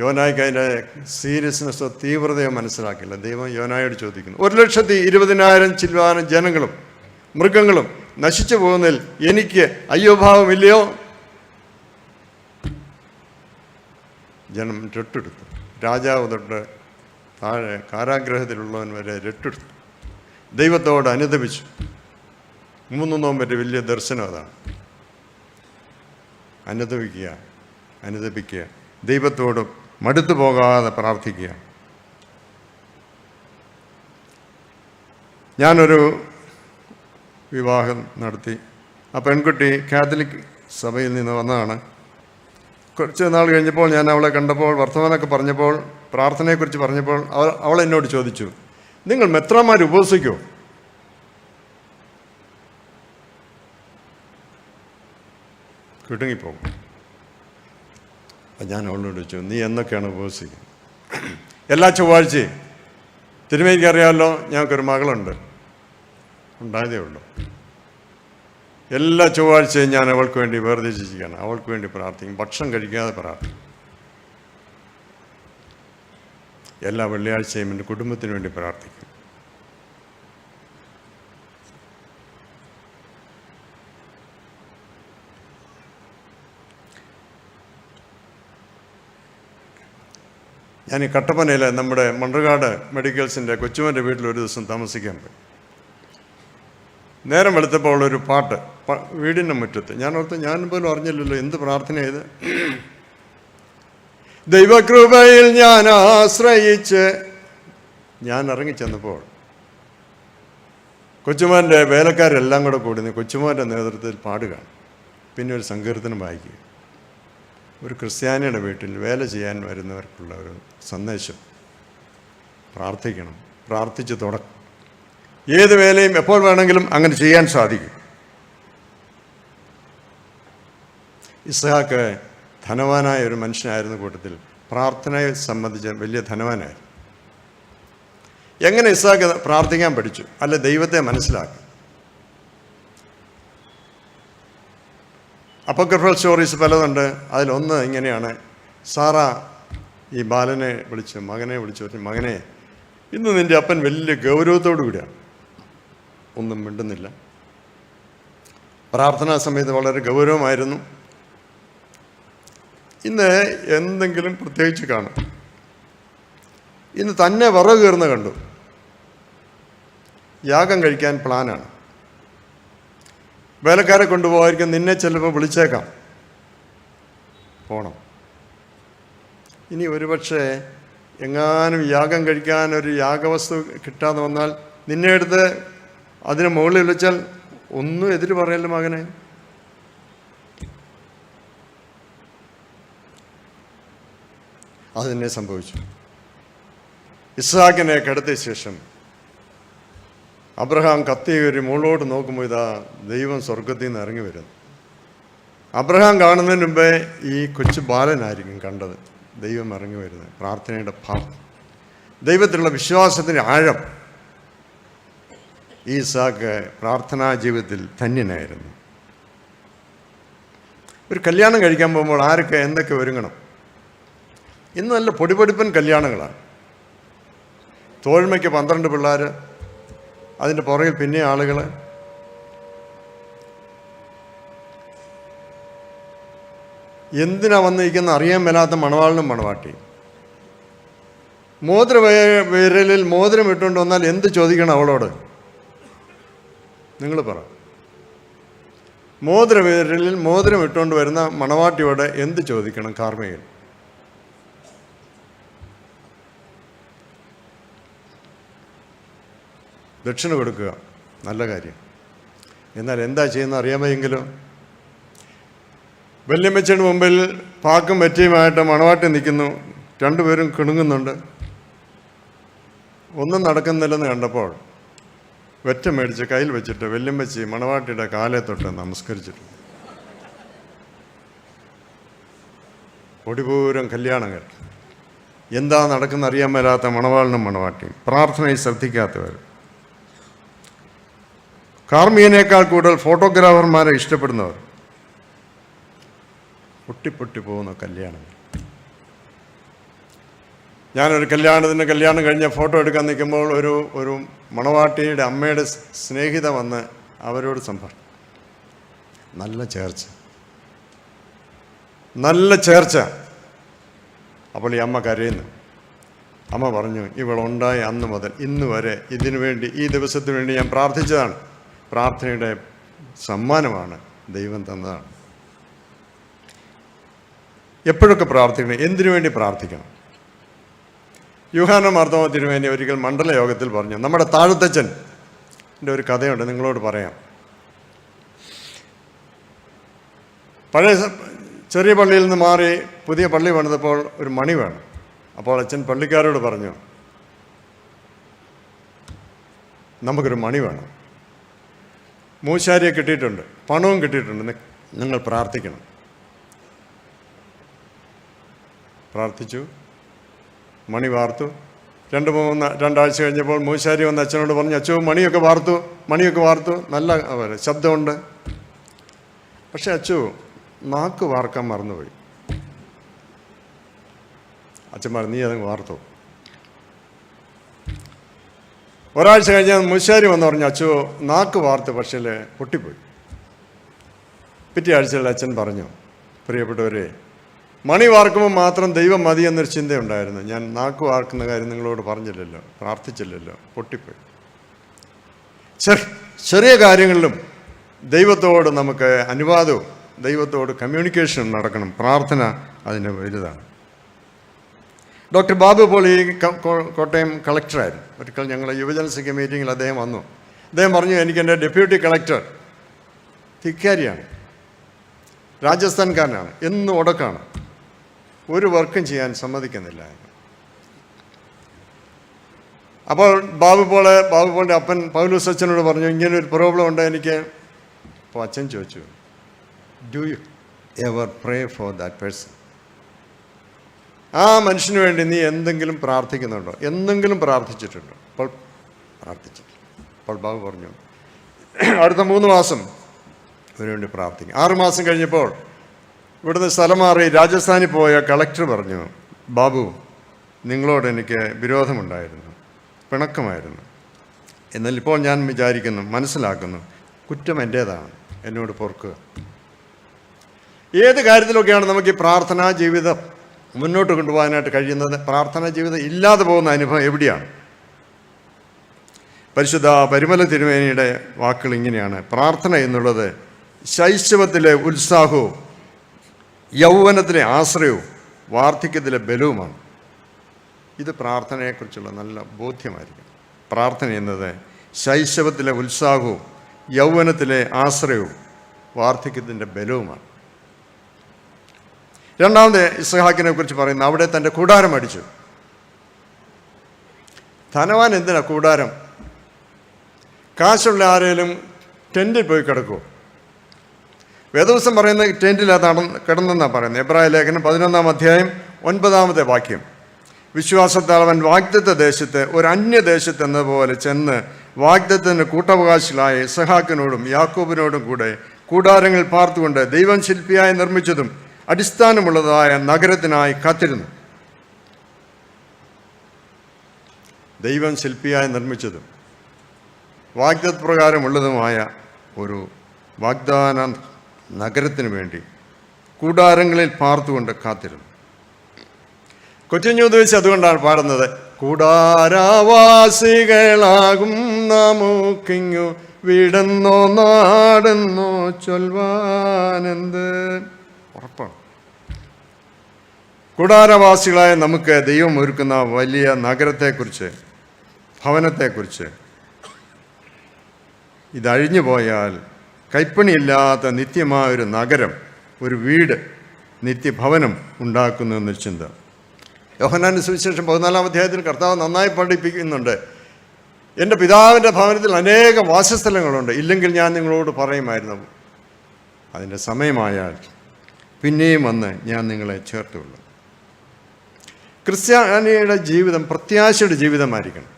യോനായ്ക്ക് അതിൻ്റെ സീരിയസ്നെസ്സോ തീവ്രതയോ മനസ്സിലാക്കില്ല. ദൈവം യോനായോട് ചോദിക്കുന്നു, 1,20,000 ചില്വാനം ജനങ്ങളും മൃഗങ്ങളും നശിച്ചു പോകുന്നതിൽ എനിക്ക് അയ്യോഭാവമില്ലയോ? ജനം രട്ടെടുത്തു. രാജാവ് തൊട്ട് താഴെ കാരാഗ്രഹത്തിലുള്ളവൻ വരെ രട്ടെടുത്തു. ദൈവത്തോട് അനുതപിച്ചു. 3 നോമ്പറ്റ് വലിയ ദർശനം അതാണ്. അനുതപിക്കുക, ദൈവത്തോട് മടുത്തു പോകാതെ പ്രാർത്ഥിക്കുക. ഞാനൊരു വിവാഹം നടത്തി. ആ പെൺകുട്ടി കാത്തലിക് സഭയിൽ നിന്ന് വന്നതാണ്. കുറച്ച് നാൾ കഴിഞ്ഞപ്പോൾ ഞാൻ അവളെ കണ്ടപ്പോൾ, വർത്തമാനമൊക്കെ പറഞ്ഞപ്പോൾ, പ്രാർത്ഥനയെക്കുറിച്ച് പറഞ്ഞപ്പോൾ അവൾ എന്നോട് ചോദിച്ചു, നിങ്ങൾ മെത്രാന്മാർ ഉപവസിക്കുമോ? കിടുങ്ങിപ്പോകും. ഞാൻ അവളോട് ചോദിച്ചു, നീ എന്നൊക്കെയാണ് ഉപവസിക്കുന്നത്? എല്ലാ ചൊവ്വാഴ്ചയും. തിരുമേനിക്ക് അറിയാമല്ലോ, ഞങ്ങൾക്കൊരു മകളുണ്ട്, ഉണ്ടായതേ ഉള്ളൂ. എല്ലാ ചൊവ്വാഴ്ചയും ഞാൻ അവൾക്ക് വേണ്ടി വേർതിരിച്ചിരിക്കുകയാണ്. അവൾക്ക് വേണ്ടി പ്രാർത്ഥിക്കും, ഭക്ഷണം കഴിക്കാതെ പ്രാർത്ഥിക്കും. എല്ലാ വെള്ളിയാഴ്ചയും എൻ്റെ കുടുംബത്തിന് വേണ്ടി പ്രാർത്ഥിക്കും. ഞാൻ ഈ കട്ടപ്പനയിൽ നമ്മുടെ മണ്ണർകാട് മെഡിക്കൽസിൻ്റെ കൊച്ചുമൻ്റെ വീട്ടിൽ ഒരു ദിവസം താമസിക്കാൻ പോയി. നേരം വെളുത്തപ്പോൾ ഒരു പാട്ട് വീടിൻ്റെ മുറ്റത്ത്. ഞാൻ ഓർത്ത്, ഞാൻ പോലും അറിഞ്ഞില്ലല്ലോ എന്ത് പ്രാർത്ഥന ചെയ്ത്. ദൈവകൃപയിൽ ഞാൻ ആശ്രയിച്ച് ഞാൻ ഇറങ്ങിച്ചെന്നപ്പോൾ കൊച്ചുമോൻ്റെ വേലക്കാരെല്ലാം കൂടെ കൂടി കൊച്ചുമോൻ്റെ നേതൃത്വത്തിൽ പാടുകയാണ്. പിന്നെ ഒരു സങ്കീർത്തനം വായിക്കുക. ഒരു ക്രിസ്ത്യാനിയുടെ വീട്ടിൽ വേല ചെയ്യാൻ വരുന്നവർക്കുള്ള ഒരു സന്ദേശം. പ്രാർത്ഥിക്കണം, പ്രാർത്ഥിച്ച് തുടക്കം. ഏത് വേലയും എപ്പോൾ വേണമെങ്കിലും അങ്ങനെ ചെയ്യാൻ സാധിക്കും. ഇസ്ഹാക്ക് ധനവാനായ ഒരു മനുഷ്യനായിരുന്ന കൂട്ടത്തിൽ പ്രാർത്ഥനയെ സംബന്ധിച്ച് വലിയ ധനവാനായിരുന്നു. എങ്ങനെ ഇസ്ഹാക്ക് പ്രാർത്ഥിക്കാൻ പഠിച്ചു? അല്ല, ദൈവത്തെ മനസ്സിലാക്കി. അപ്പോക്രിഫൽ സ്റ്റോറീസ് പലതുണ്ട്. അതിലൊന്ന് ഇങ്ങനെയാണ്, സാറ ഈ ബാലനെ വിളിച്ചു, മകനെ വിളിച്ചു പറഞ്ഞു, മകനെ, ഇന്ന് നിൻ്റെ അപ്പൻ വലിയ ഗൗരവത്തോടു കൂടിയാണ്. ഒന്നും മിണ്ടുന്നില്ല. പ്രാർത്ഥനാ സമയത്ത് വളരെ ഗൗരവമായിരുന്നു. ഇന്ന് എന്തെങ്കിലും പ്രത്യേകിച്ച് കാണും. ഇന്ന് തന്നെ വിറക് കയറുന്ന കണ്ടു. യാഗം കഴിക്കാൻ പ്ലാനാണ്. വേലക്കാരെ കൊണ്ടുപോകാതിരിക്കും, നിന്നെ ചിലപ്പോൾ വിളിച്ചേക്കാം, പോണം. ഇനി ഒരുപക്ഷെ എങ്ങാനും യാഗം കഴിക്കാൻ ഒരു യാഗവസ്തു കിട്ടാതെ വന്നാൽ നിന്നെ എടുത്ത് അതിന് മുകളിൽ വിളിച്ചാൽ ഒന്നും എതിര് പറയല്ലോ മകനെ. അത് തന്നെ സംഭവിച്ചു. ഇസ്ഹാക്കിനെ കിടത്തിയ ശേഷം അബ്രഹാം കത്തി കയറി മുകളിലോട്ട് നോക്കുമ്പോൾ ഇതാ ദൈവം സ്വർഗത്തിൽ നിന്ന് ഇറങ്ങി വരുന്നു. അബ്രഹാം കാണുന്നതിന് മുമ്പേ ഈ കൊച്ചു ബാലനായിരിക്കും കണ്ടത് ദൈവം ഇറങ്ങി വരുന്നത്. പ്രാർത്ഥനയുടെ ഭാവം, ദൈവത്തിലുള്ള വിശ്വാസത്തിൻ്റെ ആഴം. ഈ ഇസ്ഹാക്ക് പ്രാർത്ഥനാ ജീവിതത്തിൽ ധന്യനായിരുന്നു. ഒരു കല്യാണം കഴിക്കാൻ പോകുമ്പോൾ ആരൊക്കെ എന്തൊക്കെ ഒരുങ്ങണം? ഇന്ന് നല്ല പൊടിപൊടിപ്പൻ കല്യാണങ്ങളാണ്. തോഴ്മയ്ക്ക് 12 പിള്ളേർ, അതിൻ്റെ പുറകിൽ പിന്നെ ആളുകൾ. എന്തിനാ വന്നിരിക്കുന്ന അറിയാൻ മേലാത്ത മണവാളിനും മണവാട്ടി. വിരലിൽ മോതിരം ഇട്ടുകൊണ്ട് വന്നാൽ എന്ത് ചോദിക്കണം അവളോട്? നിങ്ങൾ പറ. വിരലിൽ മോതിരം ഇട്ടുകൊണ്ട് വരുന്ന മണവാട്ടിയോട് എന്ത് ചോദിക്കണം കാർമയിൽ? ദക്ഷിണ കൊടുക്കുക, നല്ല കാര്യം. എന്നാൽ എന്താ ചെയ്യുന്നത് അറിയാമെങ്കിലോ? വല്യമ്മച്ചയുടെ മുമ്പിൽ പാക്കും വെറ്റിയുമായിട്ട് മണവാട്ടി നിൽക്കുന്നു. രണ്ടുപേരും കിണുങ്ങുന്നുണ്ട്. ഒന്നും നടക്കുന്നില്ലെന്ന് കണ്ടപ്പോൾ വെറ്റ മേടിച്ച് കയ്യിൽ വെച്ചിട്ട് വല്യമ്മച്ചി മണവാട്ടിയുടെ കാലെ തൊട്ട് നമസ്കരിച്ചിട്ടു. ഒടിപൂരം കല്യാണങ്ങൾ. എന്താ നടക്കുന്ന അറിയാൻ മേലാത്ത മണവാളിനും മണവാട്ടിയും, പ്രാർത്ഥനയിൽ ശ്രദ്ധിക്കാത്തവർ. കാർമികനേക്കാൾ കൂടുതൽ ഫോട്ടോഗ്രാഫർമാരെ ഇഷ്ടപ്പെടുന്നവർ. പൊട്ടി പോകുന്ന കല്യാണം. ഞാനൊരു കല്യാണം കഴിഞ്ഞ ഫോട്ടോ എടുക്കാൻ നിൽക്കുമ്പോൾ ഒരു മണവാട്ടിയുടെ അമ്മയുടെ സ്നേഹിത വന്ന് അവരോട് സംഭാഷണം. നല്ല ചേർച്ച. അപ്പോൾ ഈ അമ്മ കരയുന്നു. അമ്മ പറഞ്ഞു, ഇവളുണ്ടായ അന്ന് മുതൽ ഇന്ന് വരെ ഇതിനു വേണ്ടി, ഈ ദിവസത്തിന് വേണ്ടി ഞാൻ പ്രാർത്ഥിച്ചതാണ്. പ്രാർത്ഥനയുടെ സമ്മാനമാണ് ദൈവം തന്നതാണ്. എപ്പോഴൊക്കെ പ്രാർത്ഥിക്കണം? എന്തിനു വേണ്ടി പ്രാർത്ഥിക്കണം? യൂഹാനോസ് മാർത്തോമാ തിരുമേനി ഒരിക്കൽ മണ്ഡല യോഗത്തിൽ പറഞ്ഞു, നമ്മുടെ താഴത്തച്ഛൻ്റെ ഒരു കഥയുണ്ട്, നിങ്ങളോട് പറയാം. പഴയ ചെറിയ പള്ളിയിൽ നിന്ന് മാറി പുതിയ പള്ളി പണിതപ്പോൾ ഒരു മണി വേണം. അപ്പോൾ അച്ഛൻ പള്ളിക്കാരോട് പറഞ്ഞു, നമുക്കൊരു മണി വേണം. മൂശാരിയെ കിട്ടിയിട്ടുണ്ട്, പണവും കിട്ടിയിട്ടുണ്ട്, നിങ്ങൾ പ്രാർത്ഥിക്കണം. പ്രാർത്ഥിച്ചു. മണി വാർത്തു. രണ്ടാഴ്ച കഴിഞ്ഞപ്പോൾ മൂശാരി വന്ന് അച്ഛനോട് പറഞ്ഞു, അച്ഛോ മണിയൊക്കെ വാർത്തു, നല്ല ശബ്ദമുണ്ട്. പക്ഷെ അച്ഛോ നാക്ക് വാർക്കാൻ മറന്നുപോയി. അച്ഛൻ പറഞ്ഞു, നീ അതങ്ങ് വാർത്തോ. ഒരാഴ്ച കഴിഞ്ഞാൽ മൂശാരി വന്ന് പറഞ്ഞു, അച്ഛോ നാക്ക് വാർത്ത് പക്ഷേ പൊട്ടിപ്പോയി. പിറ്റേ ആഴ്ചയിൽ അച്ഛൻ പറഞ്ഞു, പ്രിയപ്പെട്ടവരെ, മണി വാർക്കുമ്പോൾ മാത്രം ദൈവം മതി എന്നൊരു ചിന്തയുണ്ടായിരുന്നു. ഞാൻ നാക്ക് വാർക്കുന്ന കാര്യം നിങ്ങളോട് പറഞ്ഞില്ലല്ലോ, പ്രാർത്ഥിച്ചില്ലല്ലോ, പൊട്ടിപ്പോയി. ചെറിയ കാര്യങ്ങളിലും ദൈവത്തോട് നമുക്ക് അനുവാദവും ദൈവത്തോട് കമ്മ്യൂണിക്കേഷൻ നടക്കണം. പ്രാർത്ഥന അതിന് വലുതാണ്. ഡോക്ടർ ബാബു പോൾ ഈ കോട്ടയം കളക്ടറായിരുന്നു. ഒരിക്കൽ ഞങ്ങൾ യുവജനസഖ്യ മീറ്റിങ്ങിൽ അദ്ദേഹം വന്നു. അദ്ദേഹം പറഞ്ഞു, എനിക്ക് എൻ്റെ ഡെപ്യൂട്ടി കളക്ടർ ധിക്കാരിയാണ്, രാജസ്ഥാൻകാരനാണ്, എന്നും ഉടക്കാണ്, ഒരു വർക്കും ചെയ്യാൻ സമ്മതിക്കുന്നില്ല. അപ്പോൾ ബാബുപോളിൻ്റെ അപ്പൻ പൗലോസ് അച്ഛനോട് പറഞ്ഞു, ഇങ്ങനൊരു പ്രോബ്ലം ഉണ്ട് എനിക്ക്. അപ്പോൾ അച്ഛൻ ചോദിച്ചു, do you ever pray for that person? ആ മനുഷ്യന് വേണ്ടി നീ എന്തെങ്കിലും പ്രാർത്ഥിക്കുന്നുണ്ടോ? എന്തെങ്കിലും പ്രാർത്ഥിച്ചിട്ടുണ്ടോ? അപ്പോൾ പ്രാർത്ഥിച്ചിട്ടില്ല. അപ്പോൾ ബാബു പറഞ്ഞു, അടുത്ത 3 മാസം അതിനു വേണ്ടി പ്രാർത്ഥിക്കും. 6 മാസം കഴിഞ്ഞപ്പോൾ ഇവിടുന്ന് സ്ഥലം മാറി രാജസ്ഥാനിൽ പോയ കളക്ടർ പറഞ്ഞു, ബാബു, നിങ്ങളോട് എനിക്ക് വിരോധമുണ്ടായിരുന്നു, പിണക്കമായിരുന്നു. എന്നാൽ ഇപ്പോൾ ഞാൻ വിചാരിക്കുന്നു, മനസ്സിലാക്കുന്നു, കുറ്റം എൻ്റേതാണ്, എന്നോട് പൊറുക്കുക. ഏത് കാര്യത്തിലൊക്കെയാണ് നമുക്ക് ഈ പ്രാർത്ഥനാ ജീവിതം മുന്നോട്ട് കൊണ്ടുപോകാനായിട്ട് കഴിയുന്നത്? പ്രാർത്ഥനാ ജീവിതം ഇല്ലാതെ പോകുന്ന അനുഭവം എവിടെയാണ്? പരിശുദ്ധ പരിമല തിരുമേനിയുടെ വാക്കുകൾ ഇങ്ങനെയാണ്: പ്രാർത്ഥന എന്നുള്ളത് ശൈശവത്തിലെ ഉത്സാഹവും യൗവനത്തിലെ ആശ്രയവും വാർദ്ധക്യത്തിലെ ബലവുമാണ്. ഇത് പ്രാർത്ഥനയെക്കുറിച്ചുള്ള നല്ല ബോധ്യമായിരിക്കും. പ്രാർത്ഥന എന്നത് ശൈശവത്തിലെ ഉത്സാഹവും യൗവനത്തിലെ ആശ്രയവും വാർദ്ധക്യത്തിൻ്റെ ബലവുമാണ്. രണ്ടാമത് ഇസ്ഹാക്കിനെ കുറിച്ച് പറയുന്നത്, അവിടെ തൻ്റെ കൂടാരം അടിച്ചു. ധനവാൻ എന്തിനാ കൂടാരം? കാശുള്ള ആരെങ്കിലും ടെൻറ്റിൽ പോയി കിടക്കുമോ? വേദപുസ്തകം പറയുന്നത് ടെൻറ്റിലാണ് കിടന്നെന്നാണ് പറയുന്നത്. എബ്രായ ലേഖനം 11-ാം അധ്യായം 9-ാമത്തെ വാക്യം: വിശ്വാസത്താൽ അവൻ വാഗ്ദത്ത ദേശത്ത് ഒരു അന്യദേശത്ത് എന്നപോലെ ചെന്ന് വാഗ്ദത്തത്തിന് കൂട്ടവകാശികളായ ഇസ്ഹാക്കിനോടും യാക്കോബിനോടും കൂടെ കൂടാരങ്ങൾ പാർത്തുകൊണ്ട് ദൈവം ശില്പിയായി നിർമ്മിച്ചതും അടിസ്ഥാനമുള്ളതായ നഗരത്തിനായി കാത്തിരുന്നു. ദൈവം ശില്പിയായി നിർമ്മിച്ചതും വാഗ്ദത്തപ്രകാരമുള്ളതുമായ ഒരു വാഗ്ദാന നഗരത്തിന് വേണ്ടി കൂടാരങ്ങളിൽ പാർത്തുകൊണ്ട് കാത്തിരുന്നു. കൊച്ചുഞ്ഞുദ്ദേശിച്ച് അതുകൊണ്ടാണ് പാടുന്നത്: കൂടാരവാസികളാകും നമുക്കിങ്ങു വിടുന്നോ നാടുന്നോ ചൊൽവാനെന്ത്. ഉറപ്പാണ്, കൂടാരവാസികളായ നമുക്ക് ദൈവം ഒരുക്കുന്ന വലിയ നഗരത്തെക്കുറിച്ച്, ഭവനത്തെക്കുറിച്ച്, ഇതഴിഞ്ഞു പോയാൽ കൈപ്പണിയില്ലാത്ത നിത്യമായൊരു നഗരം, ഒരു വീട്, നിത്യഭവനം ഉണ്ടാക്കുന്നു എന്നൊരു ചിന്ത. യോഹന്നാന്റെ സുവിശേഷം 14-ാം അധ്യായത്തിൽ കർത്താവ് നന്നായി പഠിപ്പിക്കുന്നുണ്ട്: എൻ്റെ പിതാവിൻ്റെ ഭവനത്തിൽ അനേകം വാസസ്ഥലങ്ങളുണ്ട്, ഇല്ലെങ്കിൽ ഞാൻ നിങ്ങളോട് പറയുമായിരുന്നു. അതിൻ്റെ സമയമായാൽ പിന്നെയും വന്ന് ഞാൻ നിങ്ങളെ ചേർത്തുള്ളൂ. ക്രിസ്ത്യാനിയുടെ ജീവിതം പ്രത്യാശയുടെ ജീവിതമായിരിക്കണം.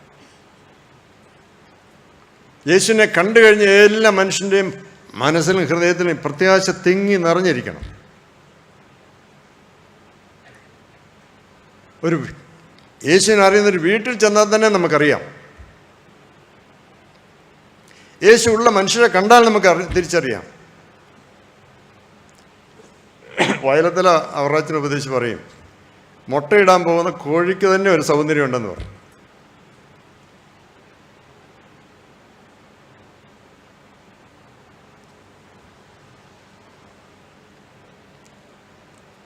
യേശുവിനെ കണ്ടു കഴിഞ്ഞ എല്ലാ മനുഷ്യൻ്റെയും മനസ്സിലും ഹൃദയത്തിലും പ്രത്യാശ തിങ്ങി നിറഞ്ഞിരിക്കണം. ഒരു യേശുവിനെ അറിയുന്നൊരു വീട്ടിൽ ചെന്നാൽ തന്നെ നമുക്കറിയാം. യേശു ഉള്ള മനുഷ്യരെ കണ്ടാൽ നമുക്ക് തിരിച്ചറിയാം. വയലത്തില അവറാച്ചൻ ഉപദേശിച്ച് പറയും, മുട്ടയിടാൻ പോകുന്ന കോഴിക്ക് തന്നെ ഒരു സൗന്ദര്യം ഉണ്ടെന്ന് പറയും.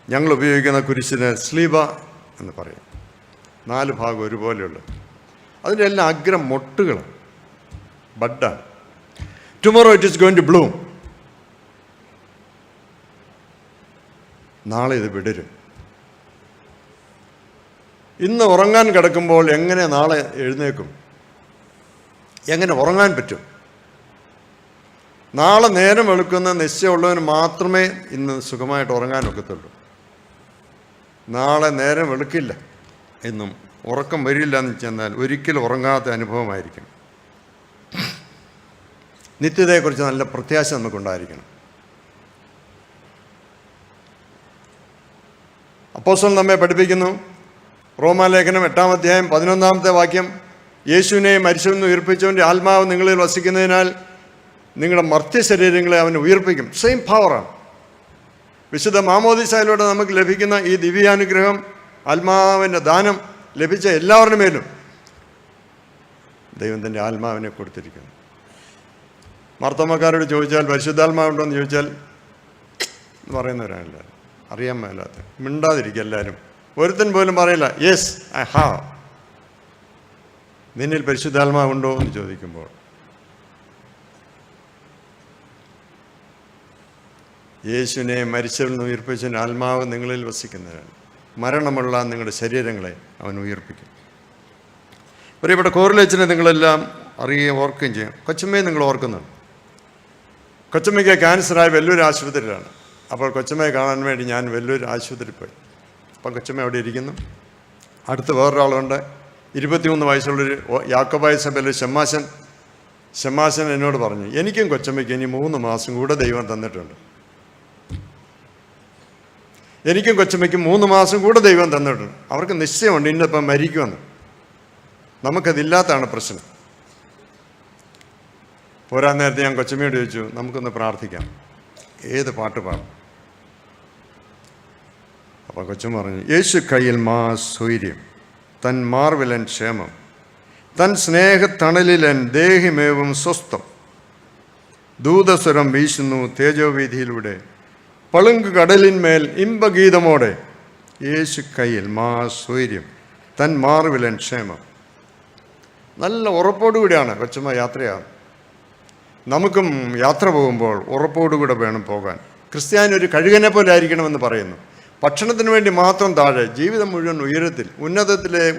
ഞങ്ങൾ ഉപയോഗിക്കുന്ന കുരിശിന് സ്ലീബ എന്ന് പറയും. 4 ഭാഗം ഒരുപോലെയുള്ളത്. അതിൻ്റെ എല്ലാം അഗ്രം മൊട്ടുകൾ, ബഡാണ്. Tomorrow it is going to bloom. നാളെ ഇത് വിടരും. ഇന്ന് ഉറങ്ങാൻ കിടക്കുമ്പോൾ എങ്ങനെ നാളെ എഴുന്നേക്കും? എങ്ങനെ ഉറങ്ങാൻ പറ്റും? നാളെ നേരം വെളുക്കുന്ന നിശ്ചയമുള്ളവന് മാത്രമേ ഇന്ന് സുഖമായിട്ട് ഉറങ്ങാൻ ഒക്കത്തുള്ളൂ. നാളെ നേരം വെളുക്കില്ല എന്നും ഉറക്കം വരില്ല എന്ന് ചെന്നാൽ ഒരിക്കലും ഉറങ്ങാത്ത അനുഭവമായിരിക്കും. നിത്യതയെക്കുറിച്ച് നല്ല പ്രത്യാശ നമുക്കുണ്ടായിരിക്കണം. അപ്പോസ്തലൻ നമ്മെ പഠിപ്പിക്കുന്നു. റോമാലേഖനം 8-ാം അധ്യായം 11-ാമത്തെ വാക്യം: യേശുവിനെ മരിച്ചവെന്ന് ഉയർപ്പിച്ചവൻ്റെ ആത്മാവ് നിങ്ങളിൽ വസിക്കുന്നതിനാൽ നിങ്ങളുടെ മർത്യ ശരീരങ്ങളെ അവൻ ഉയർപ്പിക്കും. സെയിം പവറാണ്. വിശുദ്ധ മാമോദീസയിലൂടെ നമുക്ക് ലഭിക്കുന്ന ഈ ദിവ്യാനുഗ്രഹം, ആത്മാവിൻ്റെ ദാനം ലഭിച്ച എല്ലാവരുടെ മേലും ദൈവം തൻ്റെ ആത്മാവിനെ കൊടുത്തിരിക്കുന്നു. മാർത്തോമാക്കാരോട് ചോദിച്ചാൽ പരിശുദ്ധാത്മാവുണ്ടോ എന്ന് ചോദിച്ചാൽ പറയുന്നവരാണല്ലോ, അറിയാൻ മേലാത്ത, മിണ്ടാതിരിക്കുക എല്ലാവരും. ഒരുത്തൻ പോലും പറയില്ല യെസ് ഐ ഹാവ്. നിന്നിൽ പരിശുദ്ധാത്മാവുണ്ടോ എന്ന് ചോദിക്കുമ്പോൾ യേശുവിനെ മരിച്ചവരിൽ നിന്ന് ഉയർപ്പിച്ചതിന് ആത്മാവ് നിങ്ങളിൽ വസിക്കുന്നവരാണ്. മരണമുള്ള നിങ്ങളുടെ ശരീരങ്ങളെ അവൻ ഉയർപ്പിക്കും. പ്രിയപ്പെട്ട കോറിലേച്ചനെ നിങ്ങളെല്ലാം അറിയുകയും ഓർക്കുകയും ചെയ്യും. കൊച്ചമ്മയെ നിങ്ങൾ ഓർക്കുന്നുണ്ട്. കൊച്ചമ്മയ്ക്ക് ക്യാൻസറായി വെല്ലൂർ ആശുപത്രിയിലാണ്. അപ്പോൾ കൊച്ചമ്മയെ കാണാൻ വേണ്ടി ഞാൻ വെല്ലൂർ ആശുപത്രിയിൽ പോയി. അപ്പം കൊച്ചമ്മ അവിടെ ഇരിക്കുന്നു. അടുത്ത് വേറൊരാളുണ്ട്, 23 വയസ്സുള്ളൊരു യാക്കോബായ സഭയിലെ ഷമ്മാശൻ എന്നോട് പറഞ്ഞു, എനിക്കും കൊച്ചമ്മയ്ക്ക് ഇനി 3 മാസം കൂടെ ദൈവം തന്നിട്ടുണ്ട്. എനിക്കും കൊച്ചമ്മയ്ക്കും 3 മാസം കൂടെ ദൈവം തന്നിട്ടുണ്ട്. അവർക്ക് നിശ്ചയമുണ്ട് ഇന്നിപ്പം മരിക്കുമെന്ന്. നമുക്കതില്ലാത്തതാണ് പ്രശ്നം. പോരാൻ നേരത്തെ ഞാൻ കൊച്ചമ്മയോട് ചോദിച്ചു, നമുക്കൊന്ന് പ്രാർത്ഥിക്കാം, ഏത് പാട്ട് പാടും? അപ്പം കൊച്ചമ്മ പറഞ്ഞു, യേശു കയ്യിൽ സ്വൈര്യം, തൻ മാർവിലൻ ക്ഷേമം, തൻ സ്നേഹത്തണലിലൻ ദേഹിമേവും സ്വസ്ഥം. ദൂതസ്വരം വീശുന്നു തേജോവീതിയിലൂടെ, പളുങ്ക് കടലിന്മേൽ ഇമ്പഗീതമോടെ. യേശു കയ്യിൽ സ്വൈര്യം, തൻ മാർവിലൻ ക്ഷേമം. നല്ല ഉറപ്പോടുകൂടിയാണ് കൊച്ചമ്മ യാത്രയാണ്. നമുക്കും യാത്ര പോകുമ്പോൾ ഉറപ്പോടുകൂടെ വേണം പോകാൻ. ക്രിസ്ത്യാനി ഒരു കഴുകനെ പോലെ ആയിരിക്കണമെന്ന് പറയുന്നു. ഭക്ഷണത്തിന് വേണ്ടി മാത്രം താഴെ, ജീവിതം മുഴുവൻ ഉയരത്തിൽ,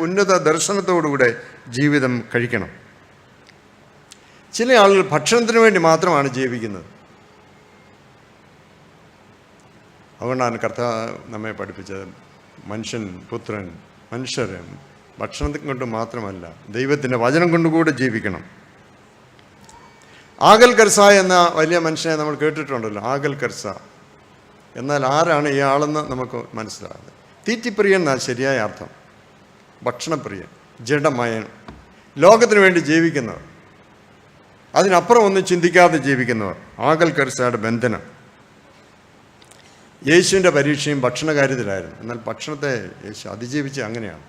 ഉന്നത ദർശനത്തോടുകൂടെ ജീവിതം കഴിക്കണം. ചില ആളുകൾ ഭക്ഷണത്തിന് വേണ്ടി മാത്രമാണ് ജീവിക്കുന്നത്. അതുകൊണ്ടാണ് കർത്താവ് നമ്മെ പഠിപ്പിച്ചത്, മനുഷ്യൻ പുത്രൻ മനുഷ്യർ ഭക്ഷണത്തിൽ കൊണ്ട് മാത്രമല്ല ദൈവത്തിൻ്റെ വചനം കൊണ്ടുകൂടെ ജീവിക്കണം. ആഗൽ കർസ എന്ന വലിയ മനുഷ്യനെ നമ്മൾ കേട്ടിട്ടുണ്ടല്ലോ, ആഗൽ കർസ. എന്നാൽ ആരാണ് ഈ ആളെന്ന് നമുക്ക് മനസ്സിലാകുന്നത്. തീറ്റിപ്രിയൻ എന്നാണ് ശരിയായ അർത്ഥം. ഭക്ഷണപ്രിയൻ, ജഡമയൻ, ലോകത്തിന് വേണ്ടി ജീവിക്കുന്നവർ, അതിനപ്പുറം ഒന്നും ചിന്തിക്കാതെ ജീവിക്കുന്നവർ. ആഗൽ കർസയുടെ ബന്ധനം. യേശുവിൻ്റെ പരീക്ഷയും ഭക്ഷണകാര്യത്തിലായിരുന്നു. എന്നാൽ ഭക്ഷണത്തെ യേശു അതിജീവിച്ച് അങ്ങനെയാണ്.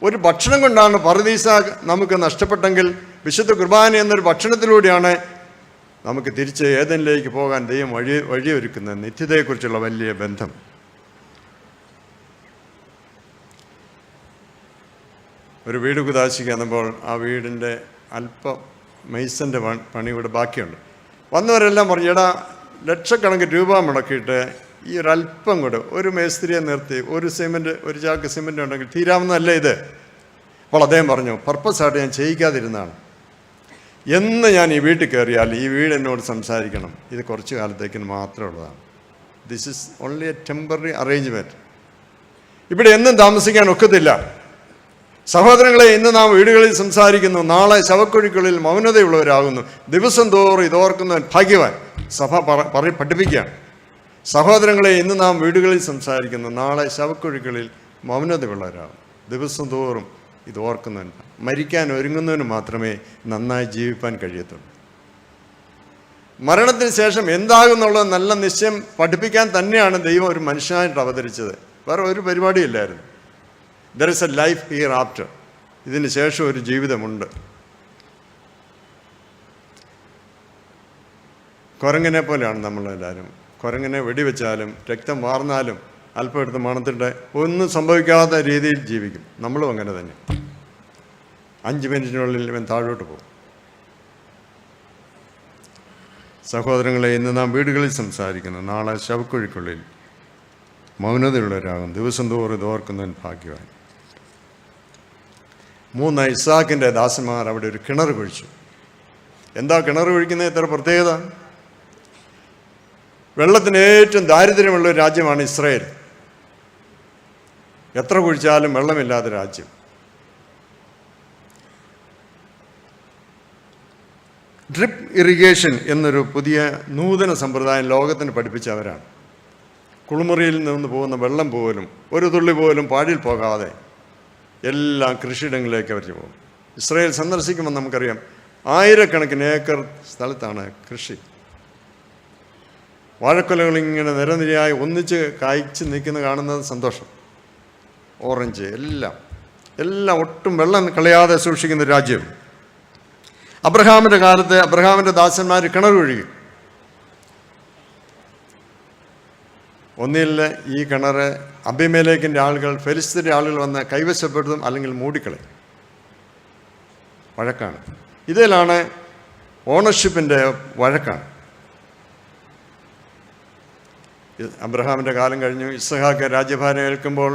ഒരു ഭക്ഷണം കൊണ്ടാണ് പറുദീസ നമുക്ക് നഷ്ടപ്പെട്ടെങ്കിൽ വിശുദ്ധ കുർബാന എന്നൊരു ഭക്ഷണത്തിലൂടെയാണ് നമുക്ക് തിരിച്ച് ഏദനിലേക്ക് പോകാൻ ദൈവം വഴിയൊരുക്കുന്നത്. നിത്യതയെക്കുറിച്ചുള്ള വലിയ ബന്ധം. ഒരു വീട് കുതാശിക്കുമ്പോൾ ആ വീടിൻ്റെ അല്പം മെയ്സൻ്റെ പണി ഇവിടെ ബാക്കിയുണ്ട്. വന്നവരെല്ലാം പറഞ്ഞു, എടാ ലക്ഷക്കണക്കിന് രൂപ മുടക്കിയിട്ട് ഈ ഒരല്പം കൂടെ ഒരു മേസ്ത്രിയെ നിർത്തി ഒരു ചാക്ക് സിമെൻ്റ് ഉണ്ടെങ്കിൽ തീരാവുന്നതല്ല ഇത്. അപ്പോൾ അദ്ദേഹം പറഞ്ഞു, പർപ്പസായിട്ട് ഞാൻ ചെയ്യിക്കാതിരുന്നതാണ്. എന്ന് ഞാൻ ഈ വീട്ടിൽ കയറിയാൽ ഈ വീട് എന്നോട് സംസാരിക്കണം. ഇത് കുറച്ച് കാലത്തേക്ക് മാത്രമുള്ളതാണ്. This is only A temporary arrangement. ഇവിടെ എന്നും താമസിക്കാൻ ഒക്കത്തില്ല. സഹോദരങ്ങളെ, ഇന്ന് നാം വീടുകളിൽ സംസാരിക്കുന്നു, നാളെ ശവക്കുഴികളിൽ മൗനതയുള്ളവരാകുന്നു. ദിവസം തോറും ഇതോർക്കുന്നവൻ ഭാഗ്യവാൻ. സഭ പഠിപ്പിക്കുകയാണ്. സഹോദരങ്ങളെ, ഇന്ന് നാം വീടുകളിൽ സംസാരിക്കുന്നു, നാളെ ശവക്കുഴികളിൽ മൗനതയുള്ളവരാകും. ദിവസം തോറും ഇത് ഓർക്കുന്നവൻ. മരിക്കാൻ ഒരുങ്ങുന്നവന് മാത്രമേ നന്നായി ജീവിപ്പാൻ കഴിയത്തുള്ളൂ. മരണത്തിന് ശേഷം എന്താകുന്നുള്ള നല്ല നിശ്ചയം പഠിപ്പിക്കാൻ തന്നെയാണ് ദൈവം ഒരു മനുഷ്യനായിട്ട് അവതരിച്ചത്. വേറെ ഒരു പരിപാടിയില്ലായിരുന്നു. There is a life here after. ഇതിന് ശേഷം ഒരു ജീവിതമുണ്ട്. കുരങ്ങനെ പോലെയാണ് നമ്മളെല്ലാവരും. കുരങ്ങനെ വെടിവെച്ചാലും രക്തം വാർന്നാലും അല്പം എടുത്ത് മണത്തിട്ട് ഒന്നും സംഭവിക്കാത്ത രീതിയിൽ ജീവിക്കും. നമ്മളും അങ്ങനെ തന്നെ. 5 മിനിറ്റിനുള്ളിൽ ഇവൻ താഴോട്ട് പോകും. സഹോദരങ്ങളെ, ഇന്ന് നാം വീടുകളിൽ സംസാരിക്കുന്നു, നാളെ ശവക്കുഴിക്കുള്ളിൽ മൗനതയുള്ളവരാകും. ദിവസം തോറും ഇത് ഓർക്കുന്നവൻ ഭാഗ്യവാൻ. 3 ഇസ്ഹാക്കിൻ്റെ ദാസന്മാർ അവിടെ ഒരു കിണർ കുഴിച്ചു. എന്താ കിണർ കുഴിക്കുന്നത്? ഇത്ര പ്രത്യേകത. വെള്ളത്തിന് ഏറ്റവും ദാരിദ്ര്യമുള്ള ഒരു രാജ്യമാണ് ഇസ്രായേൽ. എത്ര കുഴിച്ചാലും വെള്ളമില്ലാത്ത രാജ്യം. ഡ്രിപ്പ് ഇറിഗേഷൻ എന്നൊരു പുതിയ നൂതന സമ്പ്രദായം ലോകത്തിന് പഠിപ്പിച്ചവരാണ്. കുളിമുറിയിൽ നിന്ന് പോകുന്ന വെള്ളം പോലും ഒരു തുള്ളി പോലും പാഴിൽ പോകാതെ എല്ലാ കൃഷിയിടങ്ങളിലേക്ക് അവർ പോകും. ഇസ്രായേൽ സന്ദർശിക്കുമ്പോൾ നമുക്കറിയാം, 1000 ഏക്കർ സ്ഥലത്താണ് കൃഷി. വാഴക്കൊലകൾ ഇങ്ങനെ നിരനിരയായി ഒന്നിച്ച് കായ്ച്ച് നിൽക്കുന്ന കാണുന്നത് സന്തോഷം. ഓറഞ്ച് എല്ലാം ഒട്ടും വെള്ളം കളയാതെ സൂക്ഷിക്കുന്ന രാജ്യം. അബ്രഹാമിൻ്റെ കാലത്ത് അബ്രഹാമിൻ്റെ ദാസന്മാർ കിണർ ഒഴുകി. ഒന്നിൽ ഈ കിണറ് അബിമേലെക്കിൻ്റെ ആളുകൾ, ഫെലിസ്തീൻ്റെ ആളുകൾ വന്ന് കൈവശപ്പെടുത്തും, അല്ലെങ്കിൽ മൂടിക്കളയും. വഴക്കാണ്. ഇതിലാണ് ഓണർഷിപ്പിൻ്റെ വഴക്കാണ്. അബ്രഹാമിൻ്റെ കാലം കഴിഞ്ഞു. ഇസ്ഹാക്ക് രാജ്യഭാരം ഏൽക്കുമ്പോൾ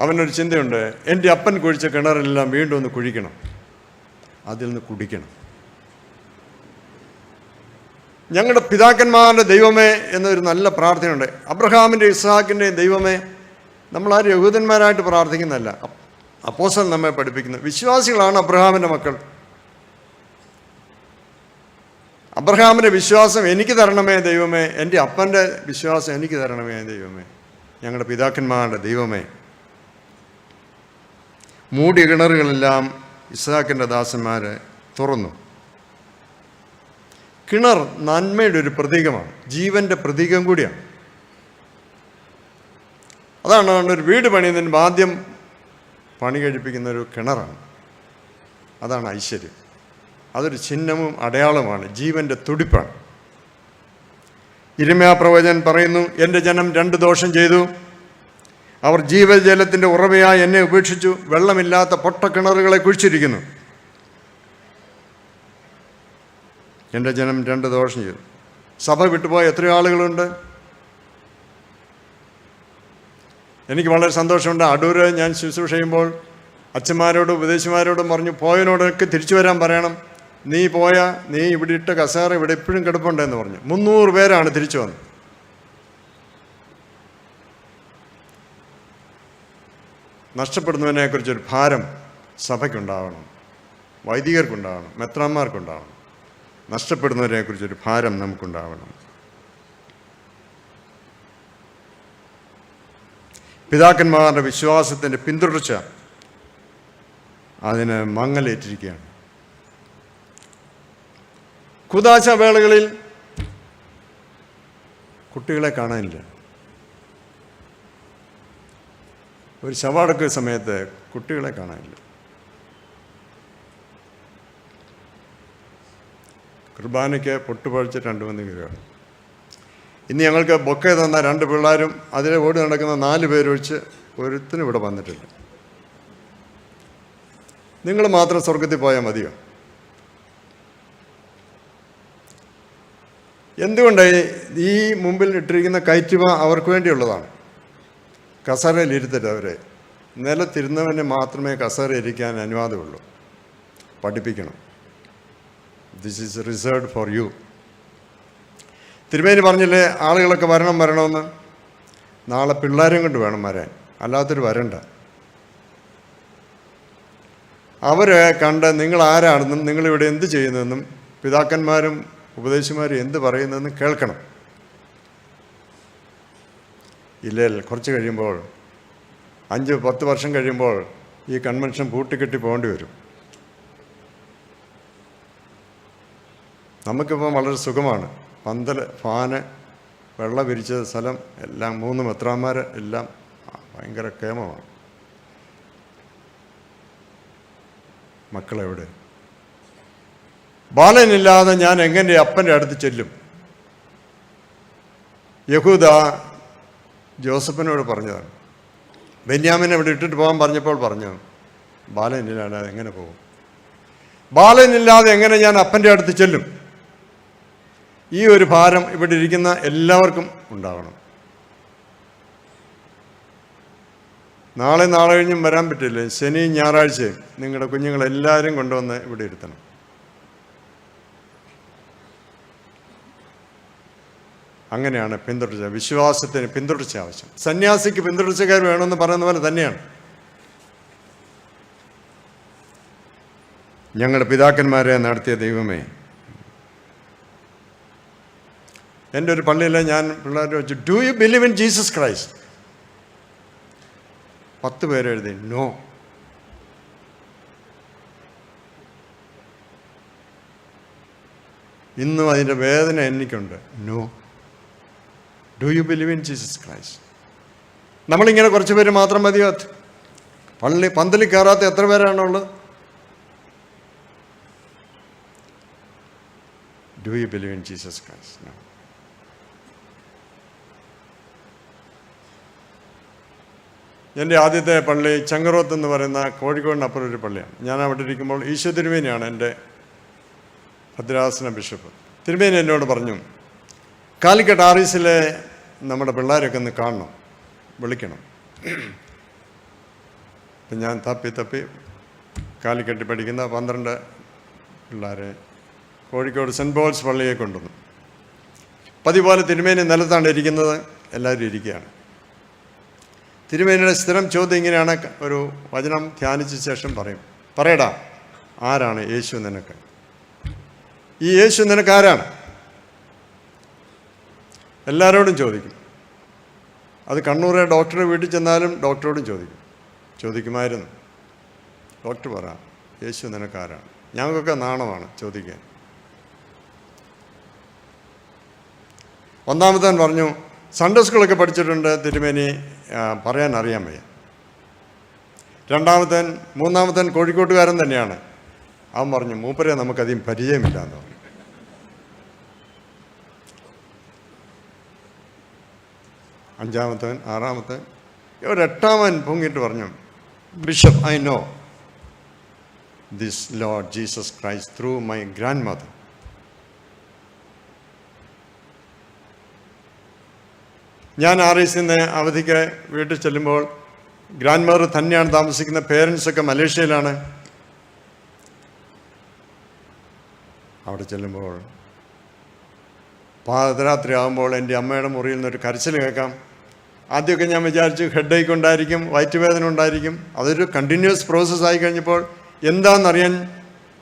അവനൊരു ചിന്തയുണ്ട്, എൻ്റെ അപ്പൻ കുഴിച്ച കിണറെല്ലാം വീണ്ടും ഒന്ന് കുഴിക്കണം, അതിൽ നിന്ന് കുടിക്കണം. ഞങ്ങളുടെ പിതാക്കന്മാരുടെ ദൈവമേ എന്നൊരു നല്ല പ്രാർത്ഥനയുണ്ട്. അബ്രഹാമിൻ്റെ ഇസ്ഹാക്കിൻ്റെയും ദൈവമേ. നമ്മളാരും യഹൂദന്മാരായിട്ട് പ്രാർത്ഥിക്കുന്നതല്ല. അപ്പോസ്തലൻ നമ്മെ പഠിപ്പിക്കുന്നത്. വിശ്വാസികളാണ് അബ്രഹാമിൻ്റെ മക്കൾ. അബ്രഹാമിൻ്റെ വിശ്വാസം എനിക്ക് തരണമേ ദൈവമേ, എൻ്റെ അപ്പൻ്റെ വിശ്വാസം എനിക്ക് തരണമേ ദൈവമേ, ഞങ്ങളുടെ പിതാക്കന്മാരുടെ ദൈവമേ. മൂടിയ കിണറുകളെല്ലാം ഇസ്ഹാക്കിൻ്റെ ദാസന്മാർ തുറന്നു. കിണർ നന്മയുടെ ഒരു പ്രതീകമാണ്, ജീവൻ്റെ പ്രതീകം കൂടിയാണ്. അതാണ് ഒരു വീട് പണിയുന്നതിന് ആദ്യം പണി കഴിപ്പിക്കുന്ന ഒരു കിണറാണ്. അതാണ് ഐശ്വര്യം. അതൊരു ചിഹ്നവും അടയാളമാണ്, ജീവൻ്റെ തുടിപ്പാണ്. യിരെമ്യാ പ്രവചൻ പറയുന്നു, എൻ്റെ ജനം 2 ദോഷം ചെയ്തു. അവർ ജീവജലത്തിൻ്റെ ഉറവയായി എന്നെ ഉപേക്ഷിച്ചു, വെള്ളമില്ലാത്ത പൊട്ടക്കിണറുകളെ കുഴിച്ചിരിക്കുന്നു. എൻ്റെ ജനം 2 ദോഷം ചെയ്തു. സഭ വിട്ടുപോയ എത്രയോ ആളുകളുണ്ട്. എനിക്ക് വളരെ സന്തോഷമുണ്ട്. അടൂര് ഞാൻ ശുശ്രൂഷ ചെയ്യുമ്പോൾ അച്ഛന്മാരോടും ഉപദേശിമാരോടും പറഞ്ഞു, പോയതിനോടൊക്കെ തിരിച്ചു വരാൻ പറയണം. നീ ഇവിടെ ഇട്ട കസേര ഇവിടെ ഇപ്പോഴും കിടപ്പുണ്ടെന്ന് പറഞ്ഞു. 300 പേരാണ് തിരിച്ചു വന്നത്. നഷ്ടപ്പെടുന്നതിനെക്കുറിച്ചൊരു ഭാരം സഭയ്ക്കുണ്ടാവണം, വൈദികർക്കുണ്ടാവണം, മെത്രാന്മാർക്കുണ്ടാവണം. നഷ്ടപ്പെടുന്നതിനെക്കുറിച്ചൊരു ഭാരം നമുക്കുണ്ടാവണം. പിതാക്കന്മാരുടെ വിശ്വാസത്തിൻ്റെ പിന്തുടർച്ച അതിന് മങ്ങലേറ്റിരിക്കുകയാണ്. കൂദാശ വേളകളിൽ കുട്ടികളെ കാണാനില്ല. ഒരു ശവടക്ക സമയത്ത് കുട്ടികളെ കാണാനില്ല. കുർബാനയ്ക്ക് പൊട്ടുപഴിച്ച് 2-3 പേരാണ്. ഇന്ന് ഞങ്ങൾക്ക് ബൊക്കെ തന്ന 2 പിള്ളേരും അതിലെ ഓടി നടക്കുന്ന 4 പേരൊഴിച്ച് ഒരുത്തിനും ഇവിടെ വന്നിട്ടില്ല. നിങ്ങൾ മാത്രം സ്വർഗത്തിൽ പോയാൽ മതിയോ? എന്തുകൊണ്ടാണ് ഈ മുമ്പിൽ ഇട്ടിരിക്കുന്ന കയറ്റുമ അവർക്ക് വേണ്ടിയുള്ളതാണ്. കസേരയിൽ ഇരുത്തരുത് അവരെ. നിലത്തിരുന്നവന് മാത്രമേ കസേര ഇരിക്കാൻ അനുവാദമുള്ളൂ. പഠിപ്പിക്കണം. This is reserved for you. തിരുമേനി പറഞ്ഞില്ലേ ആളുകളൊക്കെ വരണമെന്ന്. നാളെ പിള്ളേരും കൊണ്ട് വേണം വരാൻ, അല്ലാത്തൊരു വരണ്ട. അവരെ കണ്ട് നിങ്ങൾ ആരാണെന്നും നിങ്ങളിവിടെ എന്ത് ചെയ്യുന്നതെന്നും പിതാക്കന്മാരും ഉപദേശിമാരും എന്ത് പറയുന്നതെന്നും കേൾക്കണം. ഇല്ലേൽ കുറച്ച് കഴിയുമ്പോൾ 5-10 വർഷം കഴിയുമ്പോൾ ഈ കൺവെൻഷൻ പൂട്ടിക്കെട്ടി പോകേണ്ടി വരും. നമുക്കിപ്പോൾ വളരെ സുഖമാണ്. പന്തൽ, ഫാന്, വെള്ളം വിരിച്ച സ്ഥലം എല്ലാം 3 മെത്രാന്മാർ എല്ലാം ഭയങ്കര കേമമാണ്. മക്കളെവിടെ? ബാലനില്ലാതെ ഞാൻ എങ്ങനെ അപ്പൻ്റെ അടുത്ത് ചെല്ലും? യഹൂദ ജോസഫിനോട് പറഞ്ഞതാണ്. ബെന്യാമിനെ ഇവിടെ ഇട്ടിട്ട് പോകാൻ പറഞ്ഞപ്പോൾ പറഞ്ഞു, ബാലനില്ലാതെ എങ്ങനെ പോകും? ബാലനില്ലാതെ എങ്ങനെ ഞാൻ അപ്പൻ്റെ അടുത്ത് ചെല്ലും? ഈ ഒരു ഭാരം ഇവിടെ ഇരിക്കുന്ന എല്ലാവർക്കും ഉണ്ടാവണം. നാളെ കഴിഞ്ഞും വരാൻ പറ്റില്ലേ? ശനിയും ഞായറാഴ്ചയും നിങ്ങളുടെ കുഞ്ഞുങ്ങളെല്ലാവരും കൊണ്ടുവന്ന് ഇവിടെ ഇരുത്തണം. അങ്ങനെയാണ് പിന്തുടർച്ച. വിശ്വാസത്തിന് പിന്തുടർച്ച ആവശ്യം. സന്യാസിക്ക് പിന്തുടർച്ചക്കാർ വേണമെന്ന് പറയുന്ന പോലെ തന്നെയാണ്. ഞങ്ങളുടെ പിതാക്കന്മാരെ നടത്തിയ ദൈവമേ, എൻ്റെ ഒരു പള്ളിയിൽ ഞാൻ പിള്ളേരെ വെച്ചു, do you believe in Jesus Christ? 10 പേര് എഴുതി നോ. ഇന്നും അതിൻ്റെ വേദന എനിക്കുണ്ട്. No. Do you believe in Jesus Christ? നമ്മളിങ്ങനെ കുറച്ച് പേര് മാത്രം മതിയോ? പന്തലിൽ കയറാത്ത എത്ര പേരാണുള്ളത്? Do you believe in Jesus Christ? No. എൻ്റെ ആദ്യത്തെ പള്ളി ചങ്ങറോത്ത് എന്ന് പറയുന്ന കോഴിക്കോടിനപ്പുറം ഒരു പള്ളിയാണ്. ഞാൻ അവിടെ ഇരിക്കുമ്പോൾ ഈശോ തിരുമേനിയാണ് എൻ്റെ ഭദ്രാസന ബിഷപ്പ്. തിരുമേനി എന്നോട് പറഞ്ഞു, കാലിക്കട്ട് ആറീസിലെ നമ്മുടെ പിള്ളേരൊക്കെ ഒന്ന് കാണണം, വിളിക്കണം. അപ്പം ഞാൻ തപ്പി കാലിക്കട്ടി പഠിക്കുന്ന 12 പിള്ളേരെ കോഴിക്കോട് സെൻറ്റ് പോൾസ് പള്ളിയെ കൊണ്ടുവന്നു. പതിപോലെ തിരുമേനി നിലത്താണ് ഇരിക്കുന്നത്, എല്ലാവരും ഇരിക്കുകയാണ്. തിരുമേനിയുടെ സ്ഥിരം ചോദ്യം ഇങ്ങനെയാണ്. ഒരു വചനം ധ്യാനിച്ച ശേഷം പറയടാ, ആരാണ് യേശു നിനക്ക്? ഈ യേശു നിനക്ക് ആരാണ്? എല്ലാവരോടും ചോദിക്കും. അത് കണ്ണൂരെ ഡോക്ടറെ വീട്ടിൽ ചെന്നാലും ഡോക്ടറോടും ചോദിക്കുമായിരുന്നു. ഡോക്ടർ പറ, യേശു നിനക്കാരാണ്? ഞങ്ങൾക്കൊക്കെ നാണമാണ് ചോദിക്കാൻ. ഒന്നാമത്തവൻ പറഞ്ഞു, സൺഡേ സ്കൂളൊക്കെ പഠിച്ചിട്ടുണ്ട് തിരുമേനി, പറയാൻ അറിയാൻ വയ്യ. മൂന്നാമത്തവൻ കോഴിക്കോട്ടുകാരൻ തന്നെയാണ്. അവൻ പറഞ്ഞു, മൂപ്പരെ നമുക്കധികം പരിചയമില്ല എന്ന് പറഞ്ഞു. ആറാമത്തവൻ ഒരെട്ടാമൻ പൊങ്ങിയിട്ട് പറഞ്ഞു, bishop, I know this Lord Jesus Christ through my grand mother. ഞാൻ RICന്ന് അവധിക്ക് വീട്ടിൽ ചെല്ലുമ്പോൾ ഗ്രാൻഡ് മദർ തന്നെയാണ് താമസിക്കുന്ന. പേരൻസൊക്കെ മലേഷ്യയിലാണ്. അവിടെ ചെല്ലുമ്പോൾ പാതിരാത്രി ആകുമ്പോൾ എൻ്റെ അമ്മയുടെ മുറിയിൽ നിന്നൊരു കരച്ചിൽ കേൾക്കാം. ആദ്യമൊക്കെ ഞാൻ വിചാരിച്ചു ഹെഡേക്ക് ഉണ്ടായിരിക്കും, വയറ്റുവേദന ഉണ്ടായിരിക്കും. അതൊരു കണ്ടിന്യൂസ് പ്രോസസ്സായി കഴിഞ്ഞപ്പോൾ എന്താണെന്നറിയാൻ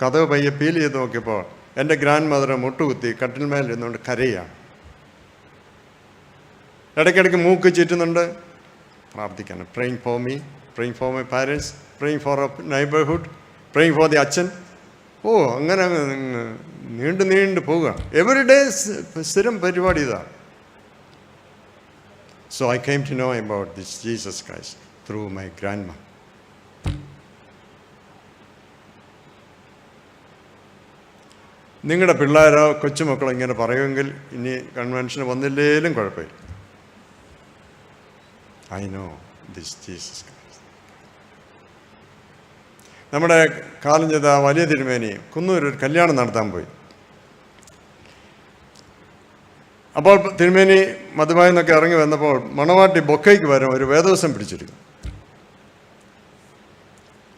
കഥവ് പയ്യെ ഫീൽ ചെയ്ത് നോക്കിയപ്പോൾ എൻ്റെ ഗ്രാൻഡ് മദർ മുട്ടുകുത്തി കട്ടിൽമേൽ ഇരുന്നുകൊണ്ട് കരയുകയാണ്. ഇടയ്ക്കിടയ്ക്ക് മൂക്ക് ചുറ്റുന്നുണ്ട്. പ്രാർത്ഥിക്കണം, praying for me, praying for my parents, praying for neighbourhood, praying for the അച്ഛൻ. അങ്ങനെ നീണ്ടു പോവുക. എവറി ഡേ സ്ഥിരം പരിപാടി ഇതാണ്. So I came to know about this Jesus Christ through my grandmother. നിങ്ങളുടെ പിള്ളേരോ കൊച്ചുമക്കളോ ഇങ്ങനെ പറയുമെങ്കിൽ ഇനി കൺവെൻഷന് വന്നില്ലേലും കുഴപ്പമില്ല. I know this Jesus Christ. നമ്മുടെ കാലം ചെയ്ത വലിയ തിരുമേനി കുന്നൂർ ഒരു കല്യാണം നടത്താൻ പോയി. അപ്പോൾ തിരുമേനി മധുബായിൽ നിന്നൊക്കെ ഇറങ്ങി വന്നപ്പോൾ മണവാട്ടി ബൊക്കയ്ക്ക് വരും ഒരു വേദവസം പിടിച്ചിരിക്കും.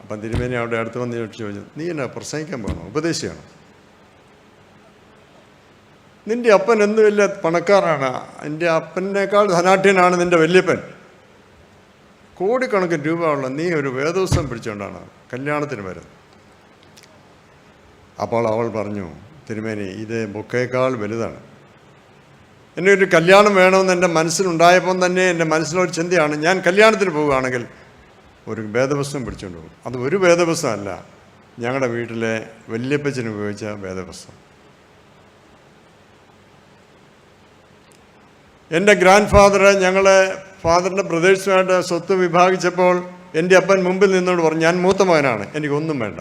അപ്പം തിരുമേനി അവിടെ അടുത്ത് വന്ന് ചോദിച്ചു, നീ എന്നാ പ്രസംഗിക്കാൻ പോകണോ, ഉപദേശിയാണോ? നിൻ്റെ അപ്പൻ എന്ത് വലിയ പണക്കാരാണ്, എൻ്റെ അപ്പനേക്കാൾ ധനാഢ്യനാണ് നിൻ്റെ വല്യപ്പൻ, കോടിക്കണക്കിന് രൂപ ഉള്ള നീ ഒരു വേദോത്സവം പിടിച്ചുകൊണ്ടാണ് കല്യാണത്തിന് വരുന്നത്. അപ്പോൾ അവൾ പറഞ്ഞു, തിരുമേനി ഇത് ബൊക്കയേക്കാൾ വലുതാണ്. എന്നെ ഒരു കല്യാണം വേണമെന്ന് എൻ്റെ മനസ്സിലുണ്ടായപ്പം തന്നെ എൻ്റെ മനസ്സിലൊരു ചിന്തയാണ്, ഞാൻ കല്യാണത്തിന് പോവുകയാണെങ്കിൽ ഒരു വേദപുസ്തകം പിടിച്ചുകൊണ്ട് പോകും. അത് ഒരു വേദപുസ്തകമല്ല, ഞങ്ങളുടെ വീട്ടിലെ വല്യപ്പച്ചന് ഉപയോഗിച്ച വേദപുസ്തകം. എൻ്റെ ഗ്രാൻഡ് ഫാദർ ഞങ്ങളെ ഫാദറിൻ്റെ ബ്രദേഴ്സുമായിട്ട് സ്വത്ത് വിഭാഗിച്ചപ്പോൾ എൻ്റെ അപ്പൻ മുമ്പിൽ നിന്നോട് പറഞ്ഞു, ഞാൻ മൂത്ത മകനാണ്, എനിക്കൊന്നും വേണ്ട,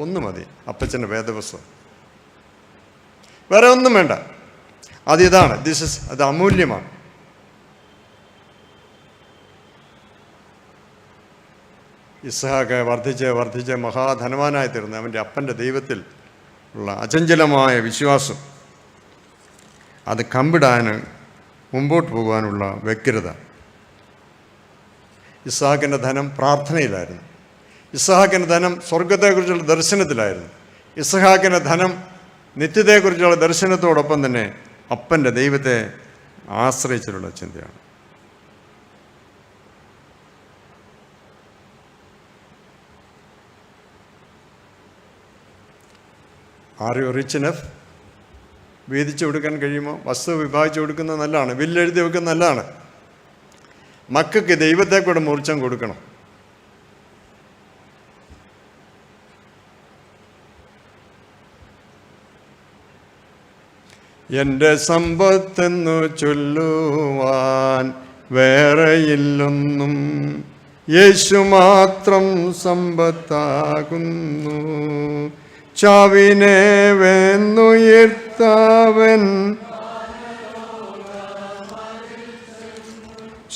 ഒന്നും മതി, അപ്പച്ചൻ്റെ വേദപുസ്തകം, വേറെ ഒന്നും വേണ്ട. അതിതാണ് അത് അമൂല്യമാണ്. ഇസ്ഹാക്ക് വർദ്ധിച്ച് മഹാധനവാനായി തീർന്ന് അവൻ്റെ അപ്പൻ്റെ ദൈവത്തിൽ ഉള്ള അചഞ്ചലമായ വിശ്വാസം, അത് കമ്പിടാൻ മുമ്പോട്ട് പോകാനുള്ള വ്യഗ്രത. ഇസ്ഹാക്കിൻ്റെ ധനം പ്രാർത്ഥനയിലായിരുന്നു. ഇസ്ഹാക്കിൻ്റെ ധനം സ്വർഗത്തെക്കുറിച്ചുള്ള ദർശനത്തിലായിരുന്നു. ഇസ്ഹാക്കിൻ്റെ ധനം നിത്യതയെക്കുറിച്ചുള്ള ദർശനത്തോടൊപ്പം തന്നെ അപ്പൻ്റെ ദൈവത്തെ ആശ്രയിച്ചിട്ടുള്ള ചിന്തയാണ്. Are you rich enough? വീതിച്ചു കൊടുക്കാൻ കഴിയുമോ? വസ്തു വിഭാഗിച്ചു കൊടുക്കുന്നത് നല്ലതാണ്, വില്ലെഴുതി വെക്കുന്നത് നല്ലതാണ്. മക്കൾക്ക് ദൈവത്തെ കൂടെ മൂർച്ചം കൊടുക്കണം. എൻ്റെ സമ്പത്തെന്നു ചൊല്ലുവാൻ വേറെയില്ലൊന്നും, യേശു മാത്രം സമ്പത്താകുന്നു. ചാവിനെ വെന്നുയർത്താവൻ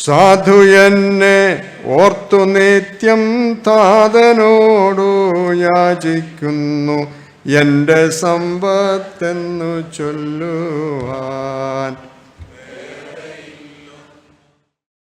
സാധു എന്നെ ഓർത്തു നിത്യം താതനോടു യാചിക്കുന്നു. എൻ്റെ സമ്പത്തെന്നു ചൊല്ലുവാൻ